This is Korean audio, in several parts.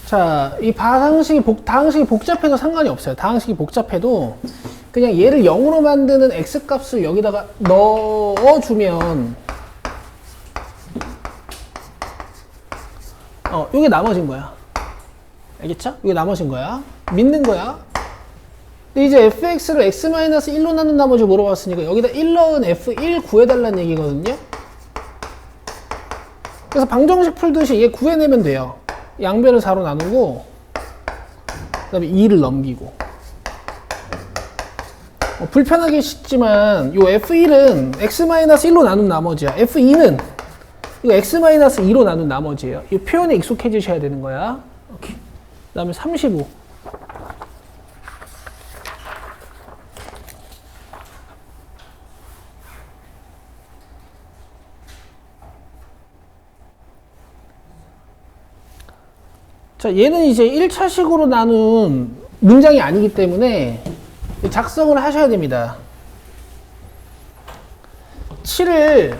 자, 이 다항식이 복잡해도 상관이 없어요. 다항식이 복잡해도 그냥 얘를 0으로 만드는 x값을 여기다가 넣어주면 요게 나머진 거야. 알겠죠? 요게 나머진 거야. 믿는 거야. 근데 이제 fx를 x-1로 나눈 나머지 물어봤으니까 여기다 1 넣은 f1 구해달라는 얘기거든요. 그래서 방정식 풀듯이 얘 구해내면 돼요. 양변을 4로 나누고 그 다음에 2를 넘기고 불편하게 쉽지만 요 f1은 x-1로 나눈 나머지야. f2는 이거 x-2로 나눈 나머지예요. 이 표현에 익숙해지셔야 되는 거야. 오케이. 그 다음에 35. 자, 얘는 이제 1차식으로 나눈 문장이 아니기 때문에 작성을 하셔야 됩니다. 7을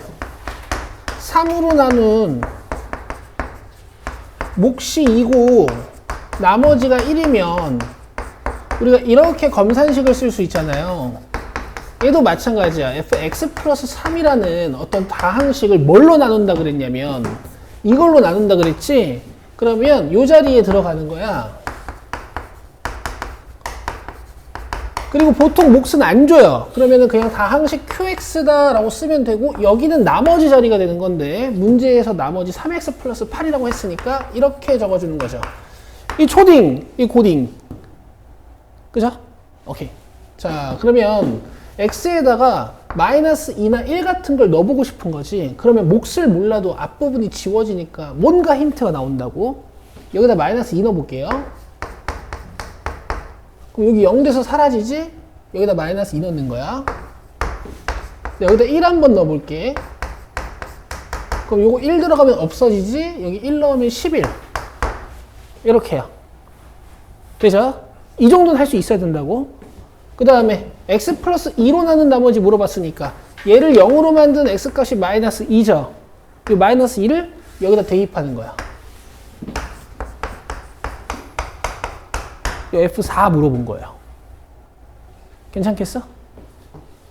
3으로 나눈 몫이 2고 나머지가 1이면 우리가 이렇게 검산식을 쓸 수 있잖아요. 얘도 마찬가지야. fx 플러스 3이라는 어떤 다항식을 뭘로 나눈다 그랬냐면 이걸로 나눈다 그랬지. 그러면 이 자리에 들어가는 거야. 그리고 보통 몫은 안 줘요. 그러면은 그냥 다항식 qx다 라고 쓰면 되고 여기는 나머지 자리가 되는 건데 문제에서 나머지 3x 플러스 8이라고 했으니까 이렇게 적어주는 거죠. 이 초딩, 이 고딩. 그죠? 오케이. 자, 그러면 x에다가 마이너스 2나 1 같은 걸 넣어보고 싶은 거지. 그러면 몫을 몰라도 앞부분이 지워지니까 뭔가 힌트가 나온다고. 여기다 마이너스 2 넣어볼게요. 그럼 여기 0 돼서 사라지지? 여기다 마이너스 2 넣는 거야. 여기다 1 한번 넣어볼게. 그럼 요거 1 들어가면 없어지지? 여기 1 넣으면 11. 이렇게요. 되죠? 이 정도는 할 수 있어야 된다고. 그 다음에 x 플러스 2로 나눈 나머지 물어봤으니까 얘를 0으로 만든 x값이 마이너스 2죠. 이 마이너스 2를 여기다 대입하는 거야. F4 물어본 거예요. 괜찮겠어?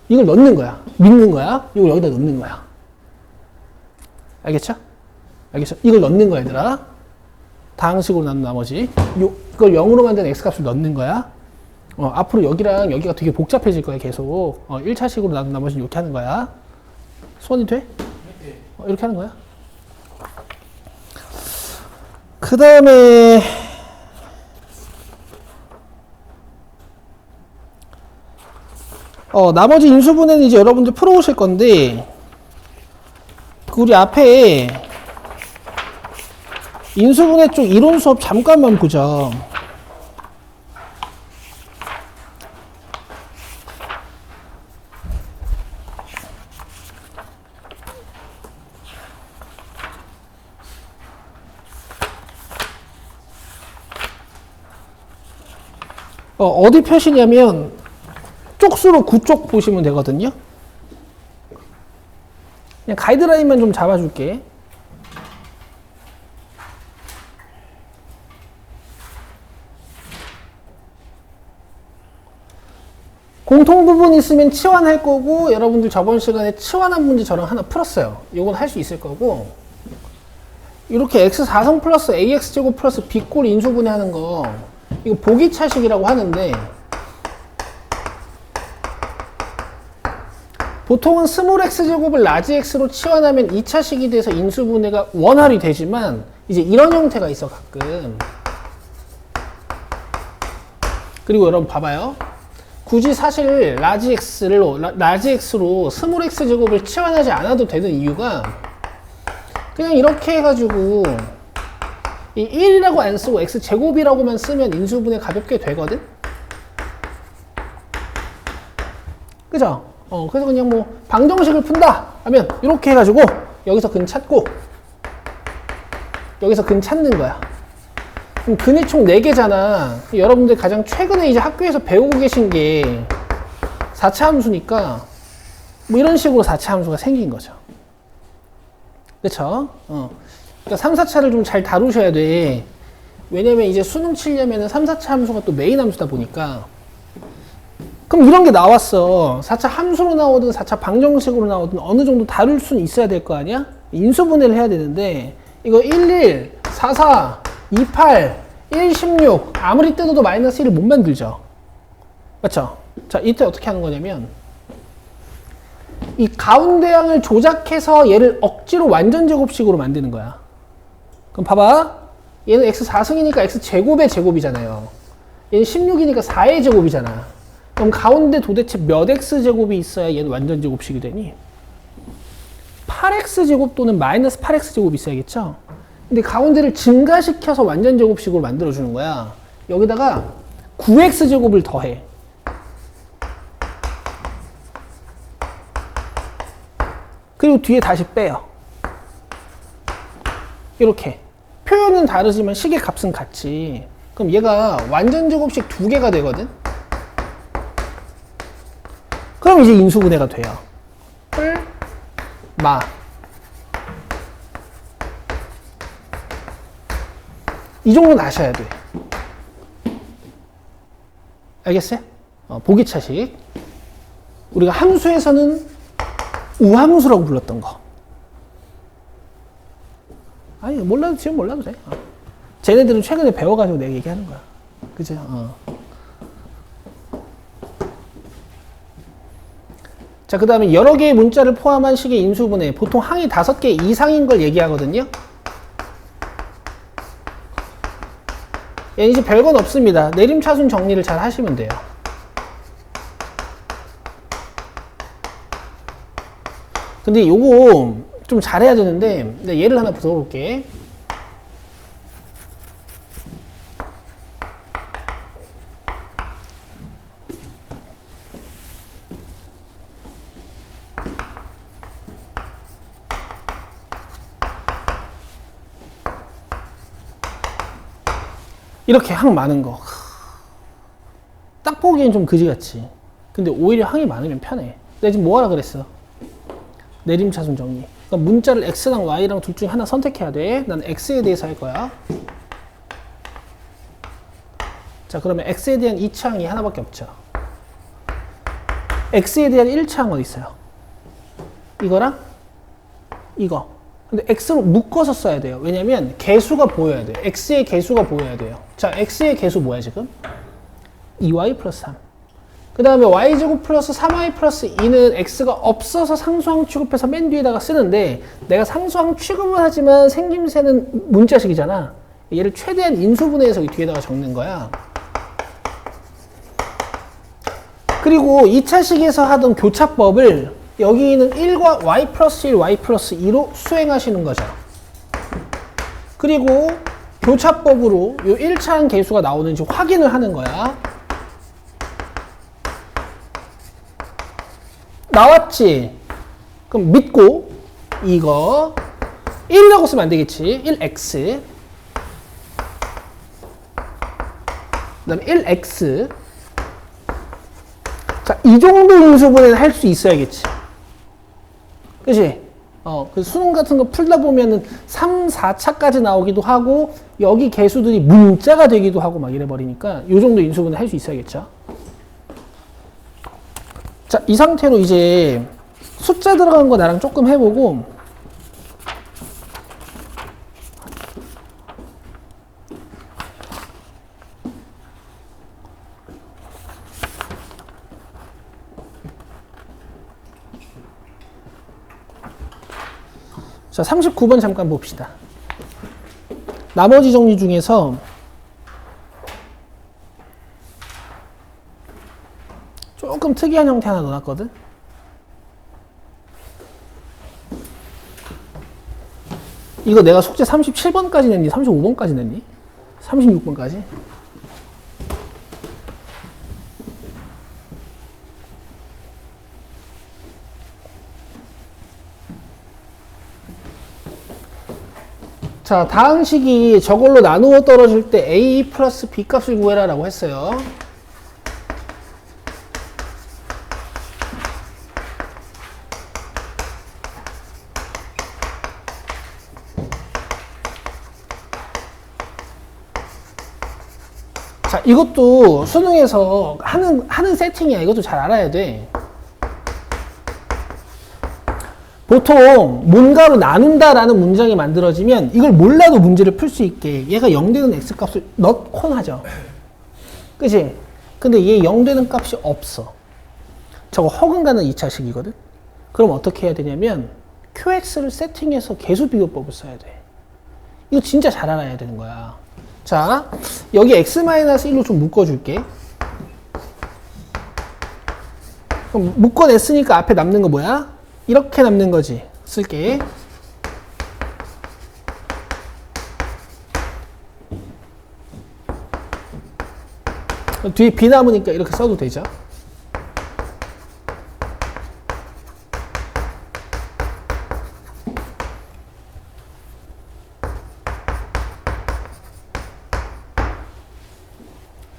이걸 넣는 거야. 믿는 거야. 이걸 여기다 넣는 거야. 알겠죠? 알겠죠? 이걸 넣는 거야, 얘들아. 다항식으로 나눈 나머지. 이걸 0으로 만든 x값을 넣는 거야. 앞으로 여기랑 여기가 되게 복잡해질 거야, 계속. 1차식으로 나눈 나머지는 이렇게 하는 거야. 손이 돼? 이렇게 하는 거야. 그 다음에, 나머지 인수분해는 이제 여러분들 풀어오실 건데, 우리 앞에 인수분해 쪽 이론 수업 잠깐만 보자. 어디 표시냐면 쪽수로 9쪽 보시면 되거든요. 그냥 가이드라인만 좀 잡아줄게. 공통 부분 있으면 치환할 거고, 여러분들 저번 시간에 치환한 문제 저랑 하나 풀었어요. 이건 할 수 있을 거고, 이렇게 x4성 플러스 ax제곱 플러스 b꼴 인수분해하는 거, 이거 보기차식이라고 하는데, 보통은 스몰 x제곱을 라지 x로 치환하면 2차식이 돼서 인수분해가 원활히 되지만, 이제 이런 형태가 있어, 가끔. 그리고 여러분 봐봐요. 굳이 사실 라지 x로 스몰 x제곱을 치환하지 않아도 되는 이유가, 그냥 이렇게 해가지고 이 1이라고 안 쓰고 x제곱이라고만 쓰면 인수분해 가볍게 되거든? 그죠? 그래서 그냥 뭐 방정식을 푼다 하면 이렇게 해가지고 여기서 근 찾고 여기서 근 찾는 거야. 그럼 근이 총 4개잖아. 여러분들 가장 최근에 이제 학교에서 배우고 계신 게 4차 함수니까 뭐 이런 식으로 4차 함수가 생긴 거죠. 그쵸? 그러니까 3, 4차를 좀 잘 다루셔야 돼. 왜냐면 이제 수능 치려면은 3, 4차 함수가 또 메인 함수다 보니까. 그럼 이런 게 나왔어. 4차 함수로 나오든 4차 방정식으로 나오든 어느 정도 다룰 수는 있어야 될 거 아니야? 인수분해를 해야 되는데 이거 11, 44, 28, 1, 16 아무리 뜯어도 마이너스 1을 못 만들죠. 맞죠? 자, 이때 어떻게 하는 거냐면 이 가운데 항을 조작해서 얘를 억지로 완전 제곱식으로 만드는 거야. 그럼 봐봐. 얘는 x 4승이니까 x 제곱의 제곱이잖아요. 얘는 16이니까 4의 제곱이잖아. 그럼 가운데 도대체 몇 x 제곱이 있어야 얘는 완전 제곱식이 되니? 8x 제곱 또는 마이너스 8x 제곱이 있어야겠죠? 근데 가운데를 증가시켜서 완전 제곱식으로 만들어주는 거야. 여기다가 9x 제곱을 더해. 그리고 뒤에 다시 빼요. 이렇게. 표현은 다르지만 식의 값은 같지. 그럼 얘가 완전 제곱식 2개가 되거든? 그럼 이제 인수분해가 돼요. 뿔, 마. 이 정도는 아셔야 돼. 알겠어요? 보기차식. 우리가 함수에서는 우함수라고 불렀던 거. 아니, 몰라도, 지금 몰라도 돼. 쟤네들은 최근에 배워가지고 내가 얘기하는 거야. 그죠? 자, 그 다음에 여러 개의 문자를 포함한 식의 인수분해. 보통 항이 5개 이상인 걸 얘기하거든요. 얘는 이제 별건 없습니다. 내림차순 정리를 잘 하시면 돼요. 근데 요거 좀 잘해야 되는데, 내가 예를 하나 들어볼게. 이렇게 항 많은 거. 딱 보기엔 좀 그지같이. 근데 오히려 항이 많으면 편해. 내가 지금 뭐 하라 그랬어? 내림차순 정리. 그러니까 문자를 x랑 y랑 둘 중에 하나 선택해야 돼. 난 x에 대해서 할 거야. 자, 그러면 x에 대한 2차항이 하나밖에 없죠. x에 대한 1차항 어디 있어요? 이거랑 이거. 근데 x로 묶어서 써야 돼요. 왜냐면 개수가 보여야 돼요. x의 개수가 보여야 돼요. 자, x의 개수 뭐야 지금? 2y 플러스 3. 그 다음에 y제곱 플러스 3y 플러스 2는 x가 없어서 상수항 취급해서 맨 뒤에다가 쓰는데, 내가 상수항 취급을 하지만 생김새는 문자식이잖아. 얘를 최대한 인수분해해서 이 뒤에다가 적는 거야. 그리고 2차식에서 하던 교차법을 여기 있는 1과 y 플러스 1, y 플러스 2로 수행하시는 거죠. 그리고 교차법으로 요 1차항 개수가 나오는지 확인을 하는 거야. 나왔지? 그럼 믿고 이거 1이라고 쓰면 안 되겠지. 1x 그 다음에 1x. 자, 이 정도 인수분해는 할 수 있어야겠지. 그치? 그 수능 같은 거 풀다 보면은 3, 4차까지 나오기도 하고, 여기 개수들이 문자가 되기도 하고 막 이래버리니까 이 정도 인수분해 할 수 있어야겠죠. 자, 이 상태로 이제 숫자 들어간 거 나랑 조금 해보고, 자, 39번 잠깐 봅시다. 나머지 정리 중에서 조금 특이한 형태 하나 넣어놨거든? 이거 내가 숙제 37번까지 냈니? 35번까지 냈니? 36번까지? 자, 다항식이 저걸로 나누어 떨어질 때 a 플러스 b 값을 구해라 라고 했어요. 자, 이것도 수능에서 하는 세팅이야. 이것도 잘 알아야 돼. 보통 뭔가로 나눈다라는 문장이 만들어지면 이걸 몰라도 문제를 풀 수 있게 얘가 0되는 x값을 넣곤 하죠. 그치? 근데 얘 0되는 값이 없어. 저거 허근가는 2차식이거든? 그럼 어떻게 해야 되냐면 QX를 세팅해서 계수비교법을 써야 돼. 이거 진짜 잘 알아야 되는 거야. 자, 여기 x-1로 좀 묶어줄게. 그럼 묶어냈으니까 앞에 남는 거 뭐야? 이렇게 남는 거지. 쓸게. 뒤에 b 남으니까 이렇게 써도 되죠.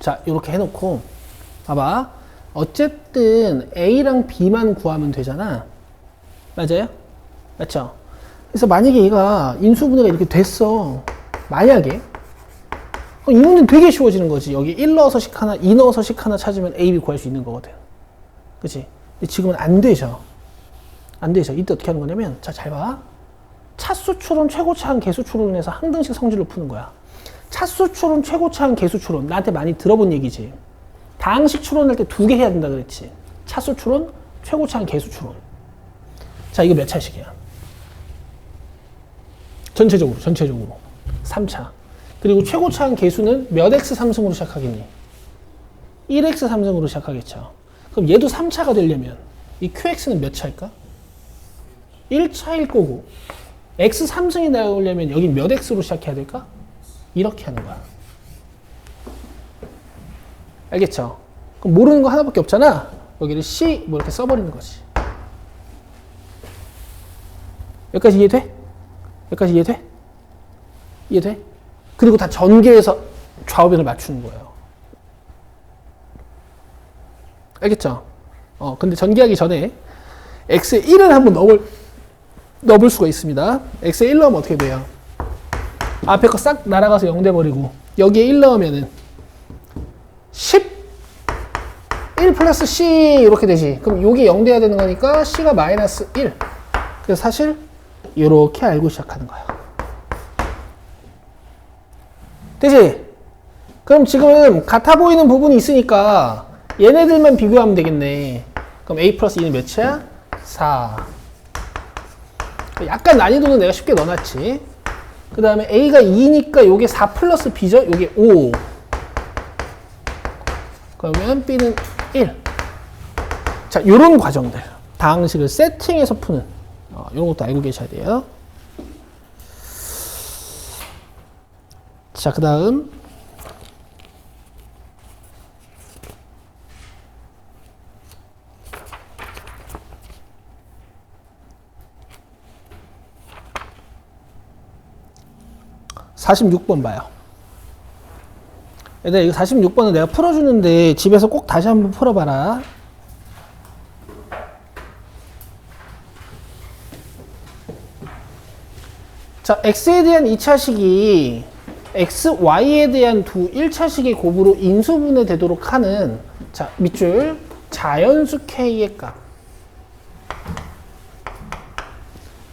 자, 이렇게 해놓고 봐봐. 어쨌든 A랑 B만 구하면 되잖아. 맞아요? 맞죠? 그래서 만약에 얘가 인수분해가 이렇게 됐어. 만약에 그럼 이 문제는 되게 쉬워지는 거지. 여기 1 넣어서 식 하나, 2 넣어서 식 하나 찾으면 A, B 구할 수 있는 거거든. 그치? 근데 지금은 안 되죠. 안 되죠. 이때 어떻게 하는 거냐면, 자, 잘 봐. 차수 추론, 최고차항, 계수 추론을 해서 항등식 성질로 푸는 거야. 차수 추론, 최고차항, 계수 추론. 나한테 많이 들어본 얘기지. 다항식 추론할 때 2개 해야 된다 그랬지. 차수 추론, 최고차항, 계수 추론. 자, 이거 몇 차식이야? 전체적으로 3차. 그리고 최고차항 계수는 몇 x 3승으로 시작하겠니? 1x 3승으로 시작하겠죠. 그럼 얘도 3차가 되려면 이 qx는 몇 차일까? 1차일 거고 x 3승이 나오려면 여기 몇 x로 시작해야 될까? 이렇게 하는 거야. 알겠죠? 그럼 모르는 거 하나밖에 없잖아. 여기를 c 뭐 이렇게 써버리는 거지. 여기까지 이해돼? 여기까지 이해돼? 이해돼? 그리고 다 전개해서 좌우변을 맞추는 거예요. 알겠죠? 근데 전개하기 전에 x에 1을 한번 넣어볼 수가 있습니다. x에 1 넣으면 어떻게 돼요? 앞에 거 싹 날아가서 0 돼버리고 여기에 1 넣으면은 10 1 플러스 c 이렇게 되지. 그럼 여기 0 돼야 되는 거니까 c가 마이너스 1. 그래서 사실 이렇게 알고 시작하는 거야. 되지? 그럼 지금 같아 보이는 부분이 있으니까 얘네들만 비교하면 되겠네. 그럼 a 플러스 2는 몇이야? 4. 약간 난이도는 내가 쉽게 넣어놨지. 그 다음에 a가 2니까 요게 4 플러스 b죠? 요게 5. 그러면 b는 1. 자, 요런 과정들. 다항식을 세팅해서 푸는 요런 것도 알고 계셔야 돼요. 자, 그 다음 46번 봐요. 얘들아, 이거 46번은 내가 풀어주는데 집에서 꼭 다시 한번 풀어봐라. 자, x에 대한 2차식이 x, y에 대한 두 1차식의 곱으로 인수분해 되도록 하는, 자, 밑줄 자연수 k의 값.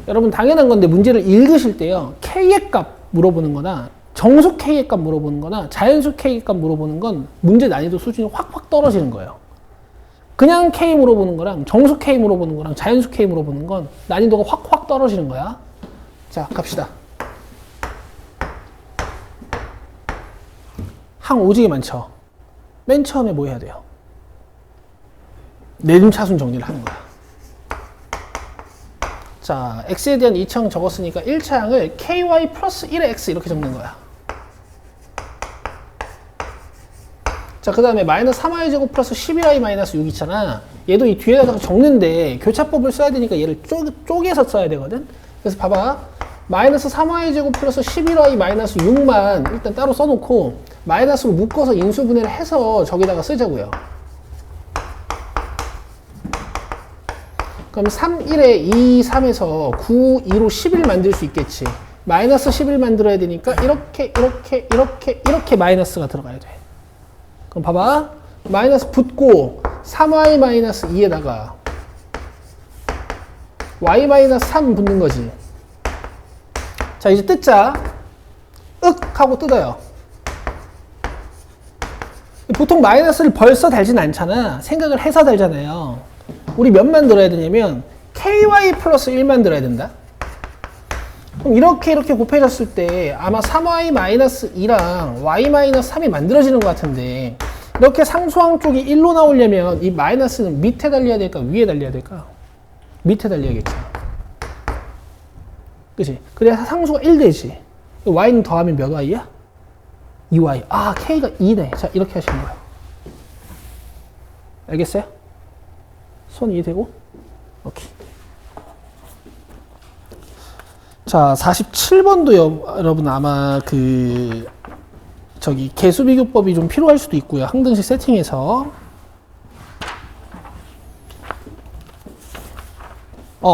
여러분 당연한 건데 문제를 읽으실 때요, k의 값 물어보는 거나 정수 k의 값 물어보는 거나 자연수 k의 값 물어보는 건 문제 난이도 수준이 확확 떨어지는 거예요. 그냥 k 물어보는 거랑 정수 k 물어보는 거랑 자연수 k 물어보는 건 난이도가 확확 떨어지는 거야. 자, 갑시다. 항 오지게 많죠. 맨 처음에 뭐 해야 돼요? 내림차순 정리를 하는 거야. 자, x에 대한 2차항 적었으니까 1차항을 ky 플러스 1의 x 이렇게 적는 거야. 자, 그 다음에 마이너스 3y 제곱 플러스 11y 마이너스 6 있잖아. 얘도 이 뒤에다가 적는데 교차법을 써야 되니까 얘를 쪼개서 써야 되거든. 그래서 봐봐. 마이너스 3y 제곱 플러스 11y 마이너스 6만 일단 따로 써놓고 마이너스로 묶어서 인수분해를 해서 저기다가 쓰자고요. 그럼 3, 1에 2, 3에서 9, 2로 11 만들 수 있겠지. 마이너스 11 만들어야 되니까 이렇게 마이너스가 들어가야 돼. 그럼 봐봐. 마이너스 붙고 3y-2에다가 y-3 붙는 거지. 자, 이제 뜯자. 윽 하고 뜯어요. 보통 마이너스를 벌써 달진 않잖아. 생각을 해서 달잖아요. 우리 몇 만들어야 되냐면 ky 플러스 1 만들어야 된다. 그럼 이렇게 곱해졌을 때 아마 3y-2랑 y-3이 만들어지는 것 같은데, 이렇게 상수항 쪽이 1로 나오려면 이 마이너스는 밑에 달려야 될까 위에 달려야 될까? 밑에 달려야겠죠. 그치? 그래야 상수가 1 되지. y는 더하면 몇 y야? 2y. 아, k가 2네. 자, 이렇게 하시는 거예요. 알겠어요? 손 이해되고? 오케이. 자, 47번도 여러분 아마 개수 비교법이 좀 필요할 수도 있고요. 항등식 세팅에서.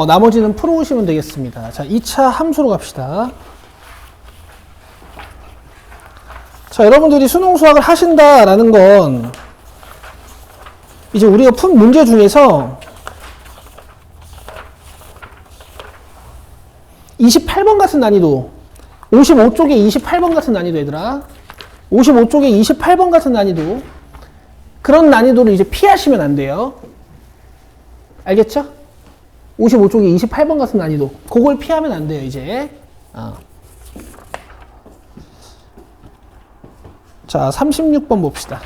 나머지는 풀어오시면 되겠습니다. 자, 2차 함수로 갑시다. 자, 여러분들이 수능 수학을 하신다라는 건 이제 우리가 푼 문제 중에서 28번 같은 난이도, 55쪽에 28번 같은 난이도, 얘들아. 55쪽에 28번 같은 난이도, 그런 난이도를 이제 피하시면 안 돼요. 알겠죠? 55쪽에 28번 같은 난이도, 그걸 피하면 안 돼요, 이제. 자, 36번 봅시다.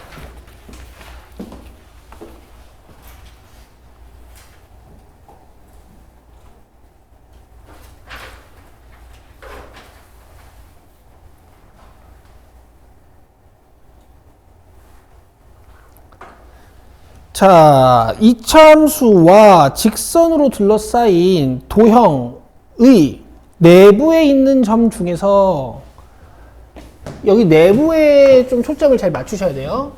자, 이차함수와 직선으로 둘러싸인 도형의 내부에 있는 점 중에서 여기 내부에 좀 초점을 잘 맞추셔야 돼요.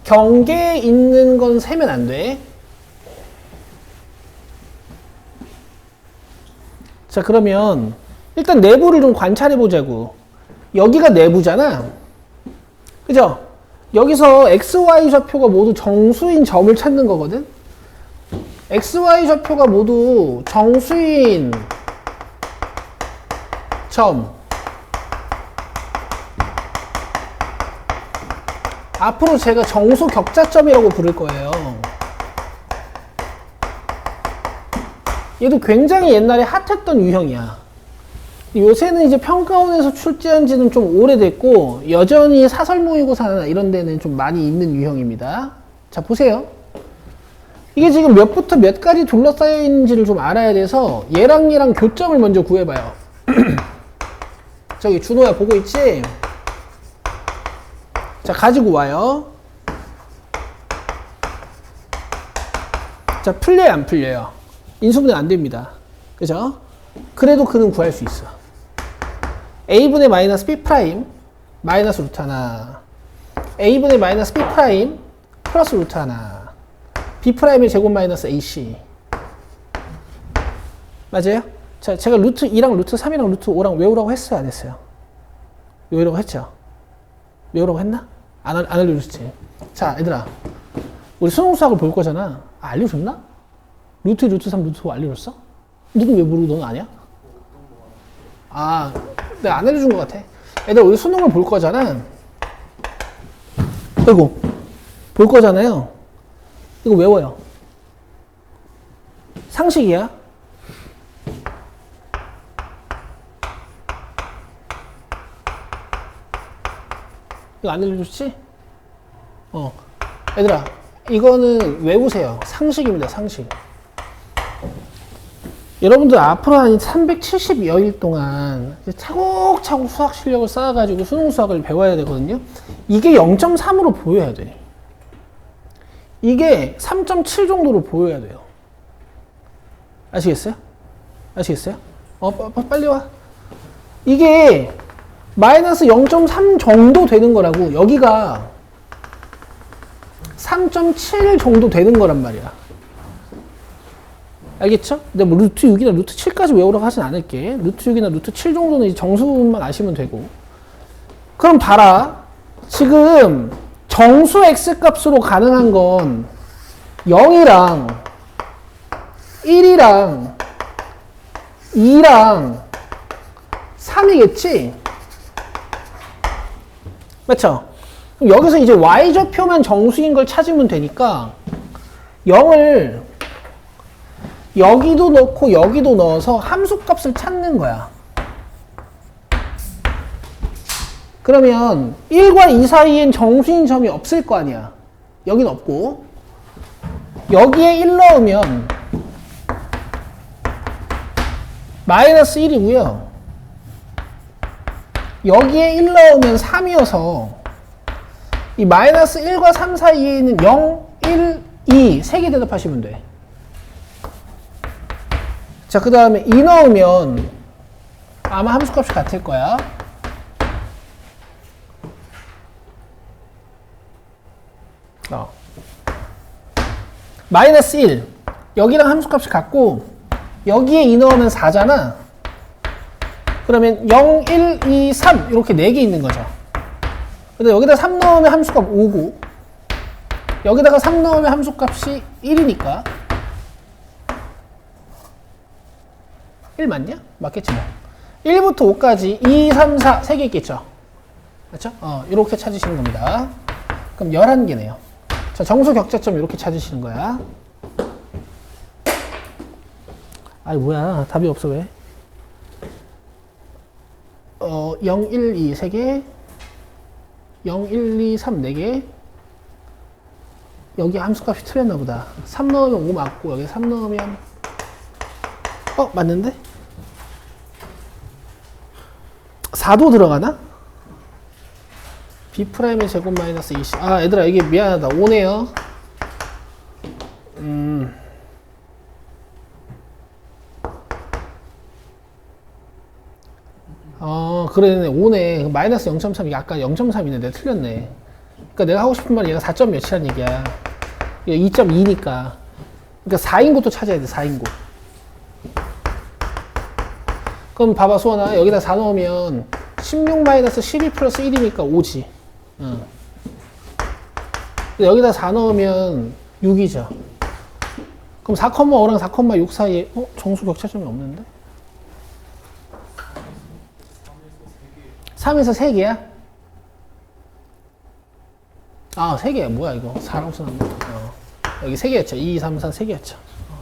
경계에 있는 건 세면 안 돼. 자, 그러면 일단 내부를 좀 관찰해 보자고. 여기가 내부잖아. 그죠? 여기서 XY 좌표가 모두 정수인 점을 찾는 거거든? XY 좌표가 모두 정수인 점. 앞으로 제가 정수 격자점이라고 부를 거예요. 얘도 굉장히 옛날에 핫했던 유형이야. 요새는 이제 평가원에서 출제한 지는 좀 오래됐고, 여전히 사설 모의고사나 이런 데는 좀 많이 있는 유형입니다. 자, 보세요. 이게 지금 몇부터 몇까지 둘러싸여 있는지를 좀 알아야 돼서 얘랑 교점을 먼저 구해봐요. 저기 준호야, 보고 있지? 자, 가지고 와요. 자, 풀려요, 안 풀려요? 인수분해 안 됩니다. 그죠? 그래도 그는 구할 수 있어. a분의 마이너스 b 프라임 마이너스 루트 하나, a분의 마이너스 b 프라임 플러스 루트 하나, b 프라임의 제곱 마이너스 ac. 맞아요? 자, 제가 루트 2랑 루트 3이랑 루트 5랑 외우라고 했어요, 안 했어요? 외우라고 했죠? 외우라고 했나? 안 알려줬지. 자, 얘들아, 우리 수능 수학을 볼 거잖아. 알려줬나? 루트 2, 루트 3, 루트 5 알려줬어? 너는 왜 모르고 너는 아냐? 아, 내가 안 알려준 것 같아. 얘들아, 우리 수능을 볼 거잖아. 이거 볼 거잖아요. 이거 외워요. 상식이야. 이거 안 알려줬지? 얘들아, 이거는 외우세요. 상식입니다, 상식. 여러분들 앞으로 한 370여일 동안 차곡차곡 수학 실력을 쌓아가지고 수능 수학을 배워야 되거든요. 이게 0.3으로 보여야 돼. 이게 3.7 정도로 보여야 돼요. 아시겠어요? 아시겠어요? 빨리 와. 이게 마이너스 0.3 정도 되는 거라고. 여기가 3.7 정도 되는 거란 말이야. 알겠죠? 근데 뭐 루트 6이나 루트 7까지 외우라고 하진 않을게. 루트 6이나 루트 7 정도는 이제 정수만 아시면 되고. 그럼 봐라. 지금 정수 x값으로 가능한 건 0이랑 1이랑 2랑 3이겠지? 맞죠? 그럼 여기서 이제 y좌표만 정수인 걸 찾으면 되니까 0을 여기도 넣고 여기도 넣어서 함수값을 찾는 거야. 그러면 1과 2 사이엔 정수인 점이 없을 거 아니야. 여긴 없고 여기에 1 넣으면 마이너스 1이고요. 여기에 1 넣으면 3이어서 이 마이너스 1과 3 사이에 있는 0, 1, 2 세 개 대답하시면 돼. 자, 그 다음에 2 넣으면 아마 함수값이 같을 거야. 마이너스 1 여기랑 함수값이 같고 여기에 2 넣으면 4잖아. 그러면 0, 1, 2, 3 이렇게 4개 있는 거죠. 근데 여기다 3 넣으면 함수값 5고 여기다가 3 넣으면 함수값이 1이니까 1 맞냐? 맞겠지 뭐. 1부터 5까지 2, 3, 4 3개 있겠죠. 맞죠? 이렇게 찾으시는 겁니다. 그럼 11개네요. 자, 정수 격자점 이렇게 찾으시는 거야. 아니 뭐야 답이 없어 왜? 0, 1, 2 3개 0, 1, 2, 3 4개 여기 함수값이 틀렸나 보다. 3 넣으면 5 맞고 여기 3 넣으면 맞는데? 4도 들어가나? B'의 제곱 마이너스 20. 얘들아 이게 미안하다 5네요. 그러네 5네. 마이너스 0.3 이게 아까 0.3이네. 내가 틀렸네. 그러니까 내가 하고 싶은 말이 얘가 4점 몇이란 얘기야. 이게 2.2니까. 그러니까 4인 곳도 찾아야 돼. 4인 곳. 그럼 봐봐 수원아 여기다 4 넣으면 16 마이너스 12 플러스 1이니까 5지. 여기다 4 넣으면 6이죠. 그럼 4,5랑 4,6 사이에 정수 격차점이 없는데? 3에서 3개야? 3개야. 뭐야 이거. 4랑 쓰는데. 여기 3개였죠. 2, 3, 4, 3개였죠.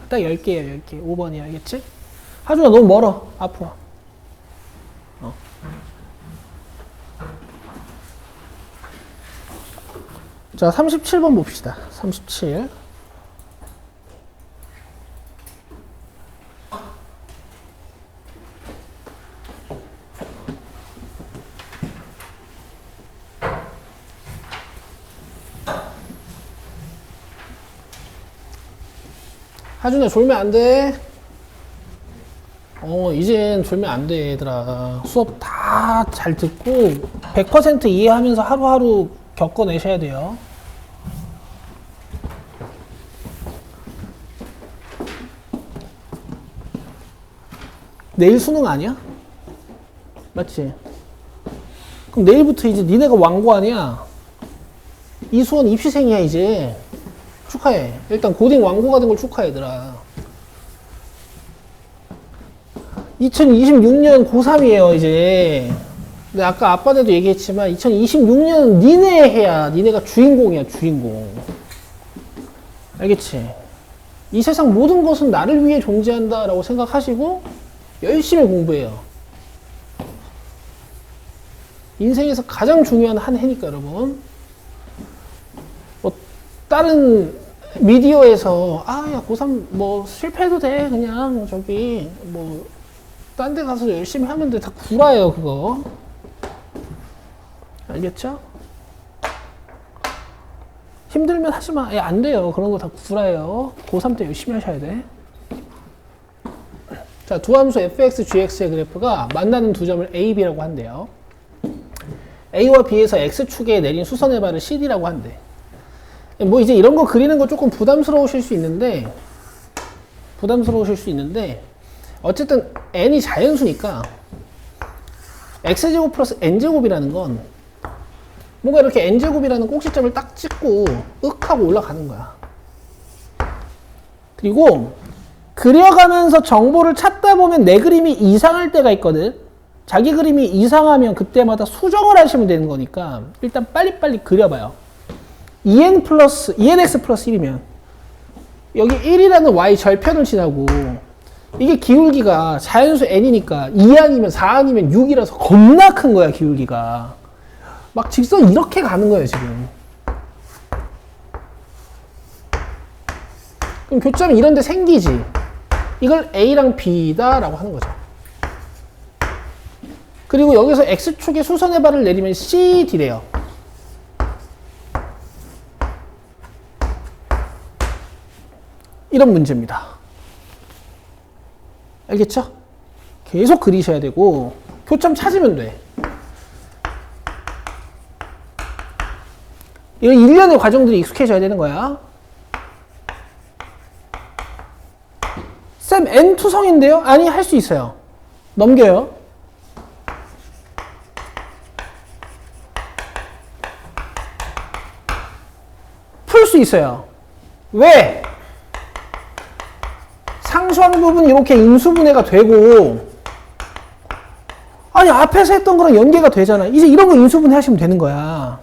딱 10개야 10개. 5번이야 알겠지? 하준아 너무 멀어. 앞으로. 자, 37번 봅시다. 37. 하준아 졸면 안 돼. 이젠 졸면 안 돼, 얘들아. 수업 다 잘 듣고 100% 이해하면서 하루하루 겪어내셔야 돼요. 내일 수능 아니야? 맞지? 그럼 내일부터 이제 니네가 왕고 아니야? 이수원 입시생이야 이제. 축하해. 일단 고딩 왕고가 된 걸 축하해 얘들아. 2026년 고3이에요 이제. 근데 아까 아빠들도 얘기했지만 2026년은 니네 해야 니네가 주인공이야 주인공. 알겠지? 이 세상 모든 것은 나를 위해 존재한다 라고 생각하시고 열심히 공부해요. 인생에서 가장 중요한 한 해니까 여러분. 다른 미디어에서 야 고3 뭐 실패해도 돼 그냥 저기 뭐 딴 데 가서 열심히 하면 돼. 다 구라예요 그거. 알겠죠? 힘들면 하지마. 안 돼요. 그런 거 다 구라예요. 고3 때 열심히 하셔야 돼. 자, 두 함수 fx, gx의 그래프가 만나는 두 점을 a, b라고 한대요. a와 b에서 x축에 내린 수선의 발을 cd라고 한대. 뭐 이제 이런 거 그리는 거 조금 부담스러우실 수 있는데 어쨌든 n이 자연수니까 x제곱 플러스 n제곱이라는 건 뭔가 이렇게 n제곱이라는 꼭지점을 딱 찍고 윽 하고 올라가는 거야. 그리고 그려가면서 정보를 찾다 보면 내 그림이 이상할 때가 있거든. 자기 그림이 이상하면 그때마다 수정을 하시면 되는 거니까 일단 빨리빨리 그려봐요. ENX 플러스 1이면 여기 1이라는 y 절편을 지나고 이게 기울기가 자연수 n이니까 2 아니면 4 아니면 6이라서 겁나 큰 거야, 기울기가. 막 직선 이렇게 가는 거예요, 지금. 그럼 교점이 이런 데 생기지. 이걸 A랑 B다 라고 하는 거죠. 그리고 여기서 X축에 수선의 발을 내리면 CD래요. 이런 문제입니다. 알겠죠? 계속 그리셔야 되고 교점 찾으면 돼. 이런 일련의 과정들이 익숙해져야 되는 거야. 쌤, N 투성인데요? 아니, 할 수 있어요. 넘겨요. 풀 수 있어요. 왜? 상수항 부분 이렇게 인수분해가 되고, 아니, 앞에서 했던 거랑 연계가 되잖아. 이제 이런 거 인수분해 하시면 되는 거야.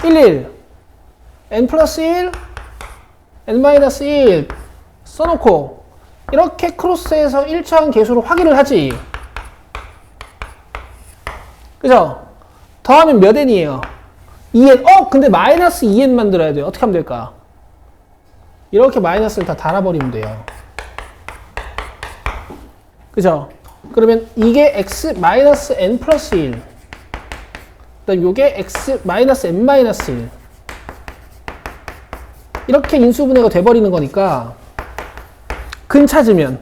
1, n 플러스 1, n 마이너스 1 써놓고 이렇게 크로스해서 1차원 계수로 확인을 하지. 그죠? 더하면 몇 n이에요? 2n. 근데 마이너스 2n 만들어야 돼요. 어떻게 하면 될까? 이렇게 마이너스를 다 달아버리면 돼요. 그죠? 그러면 이게 x 마이너스 n 플러스 1. 그 다음 요게 x 마이너스 n 마이너스 1. 이렇게 인수분해가 돼버리는 거니까 근 찾으면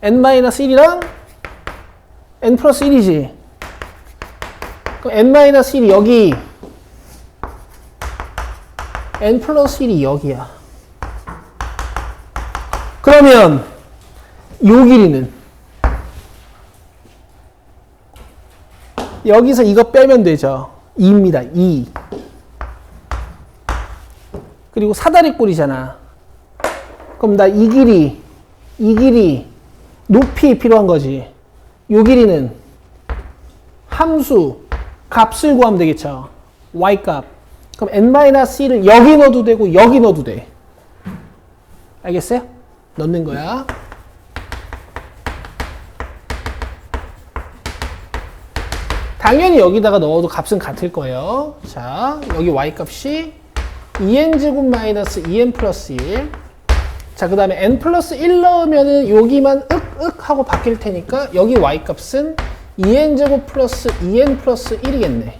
n-1이랑 n 플러스 1이지. 그럼 n-1이 여기, n 플러스 1이 여기야. 그러면 요 길이는 여기서 이거 빼면 되죠. 2입니다. 2. 그리고 사다리꼴이잖아. 그럼 나 이 길이 높이 필요한 거지. 요 길이는 함수 값을 구하면 되겠죠. y값. 그럼 n-1을 여기 넣어도 되고 여기 넣어도 돼. 알겠어요? 넣는 거야. 당연히 여기다가 넣어도 값은 같을 거예요. 자, 여기 y값이 2n제곱 마이너스 2n 플러스 1. 자, 그 다음에 n 플러스 1 넣으면은 여기만 윽 하고 바뀔 테니까 여기 y값은 2n제곱 플러스 2n 플러스 1이겠네.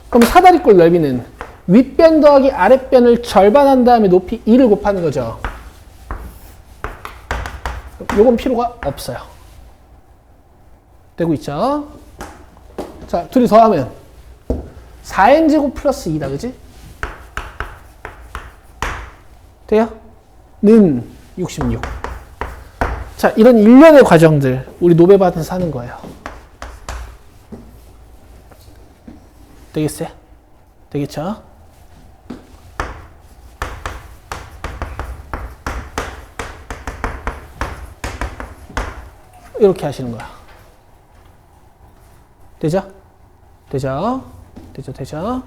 그럼 사다리꼴 넓이는 윗변 더하기 아랫변을 절반한 다음에 높이 2를 곱하는 거죠. 요건 필요가 없어요. 되고 있죠? 자, 둘이 더하면 4n제곱 플러스 2다, 그지? 돼요? 는 66. 자, 이런 일련의 과정들 우리 노베받아서 하는 거예요. 되겠어요? 되겠죠? 이렇게 하시는 거야. 되죠? 되죠? 되죠? 되죠?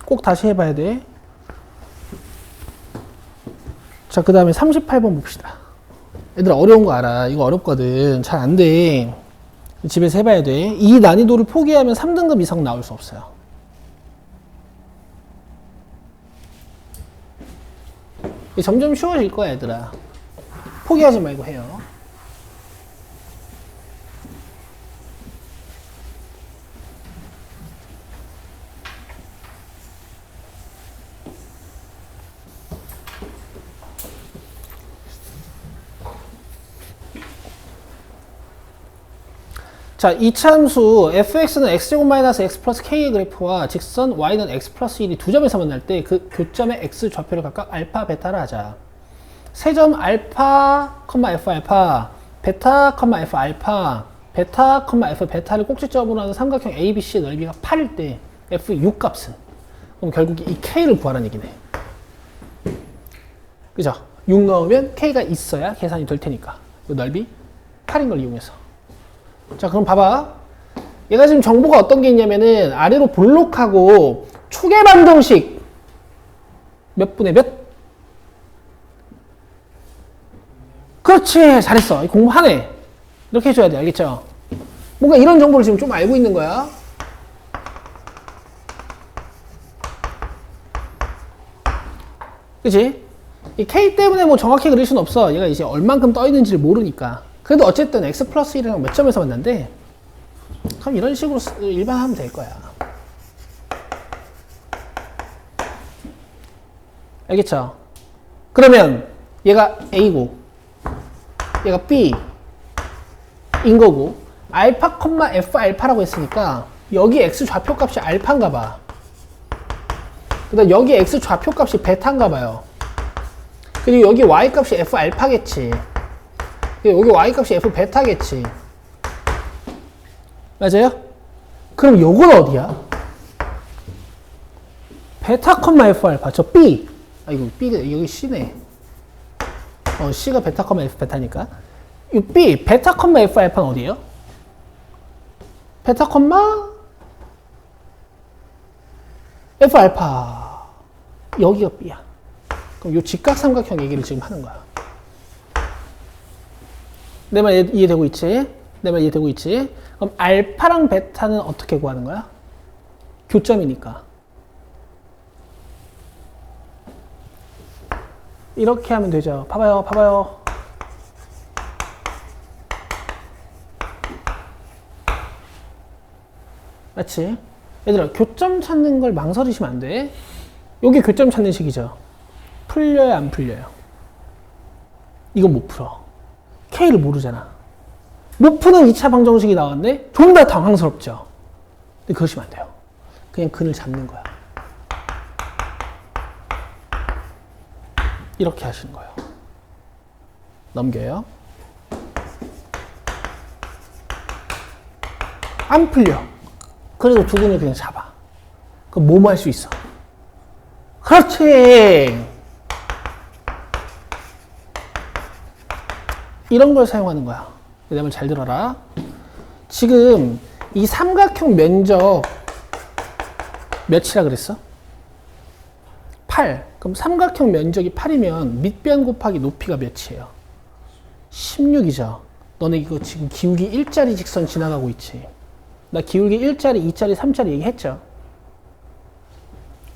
꼭 다시 해봐야 돼. 자, 그 다음에 38번 봅시다. 얘들아, 어려운 거 알아. 이거 어렵거든. 잘 안 돼. 집에서 해봐야 돼. 이 난이도를 포기하면 3등급 이상 나올 수 없어요. 점점 쉬워질 거야, 얘들아. 포기하지 말고 해요. 자, 이차함수 fx는 x제곱 마이너스 x 플러스 k의 그래프와 직선 y는 x 플러스 1이 두 점에서 만날 때 그 교점의 x 좌표를 각각 알파, 베타를 하자. 세 점 알파, f 알파, 베타, f 알파, 베타, F 베타를 꼭지점으로 하는 삼각형 ABC의 넓이가 8일 때 F 6값은 그럼 결국 이 K를 구하라는 얘기네. 그죠? 6 넣으면 K가 있어야 계산이 될 테니까 이 넓이 8인 걸 이용해서. 자, 그럼 봐봐. 얘가 지금 정보가 어떤 게 있냐면은 아래로 볼록하고 축의 반정식 몇 분의 몇? 그렇지, 잘했어. 공부하네. 이렇게 해줘야 돼. 알겠죠? 뭔가 이런 정보를 지금 좀 알고 있는 거야. 그치? 이 K 때문에 뭐 정확히 그릴 수는 없어. 얘가 이제 얼만큼 떠 있는지를 모르니까. 그래도 어쨌든 X 플러스 1이랑 몇 점에서 만난대? 그럼 이런 식으로 일반하면 될 거야. 알겠죠? 그러면 얘가 A고 얘가 B인 거고 알파, F 알파라고 했으니까 여기 X 좌표값이 알파인가 봐. 그 다음 여기 X 좌표값이 베타인가 봐요. 그리고 여기 Y값이 F 알파겠지. 그리고 여기 Y값이 F 베타겠지. 맞아요? 그럼 요건 어디야? 베타, F 알파. 저 B. 아, 이거 B가, 여기 C네. C가 베타, F 베타니까. 이 B, 베타, F 알파는 어디에요? 베타, F 알파. 여기가 B야. 그럼 요 직각삼각형 얘기를 지금 하는 거야. 내 말 이해되고 있지? 내 말 이해되고 있지? 그럼 알파랑 베타는 어떻게 구하는 거야? 교점이니까. 이렇게 하면 되죠. 봐봐요, 봐봐요. 맞지? 얘들아, 교점 찾는 걸 망설이시면 안 돼. 여기 교점 찾는 식이죠. 풀려요, 안 풀려요? 이건 못 풀어. K를 모르잖아. 못 푸는 2차 방정식이 나왔는데 좀 더 당황스럽죠. 근데 그러시면 안 돼요. 그냥 근을 잡는 거야. 이렇게 하시는 거예요. 넘겨요. 안 풀려. 그래도 두 근을 그냥 잡아. 그럼 뭐뭐 할 수 있어? 그렇지! 이런 걸 사용하는 거야. 내 말 잘 들어라. 지금 이 삼각형 면적 몇이라 그랬어? 8. 그럼 삼각형 면적이 8이면 밑변 곱하기 높이가 몇이에요? 16이죠. 너네 이거 지금 기울기 1짜리 직선 지나가고 있지. 나 기울기 1짜리, 2짜리, 3짜리 얘기했죠.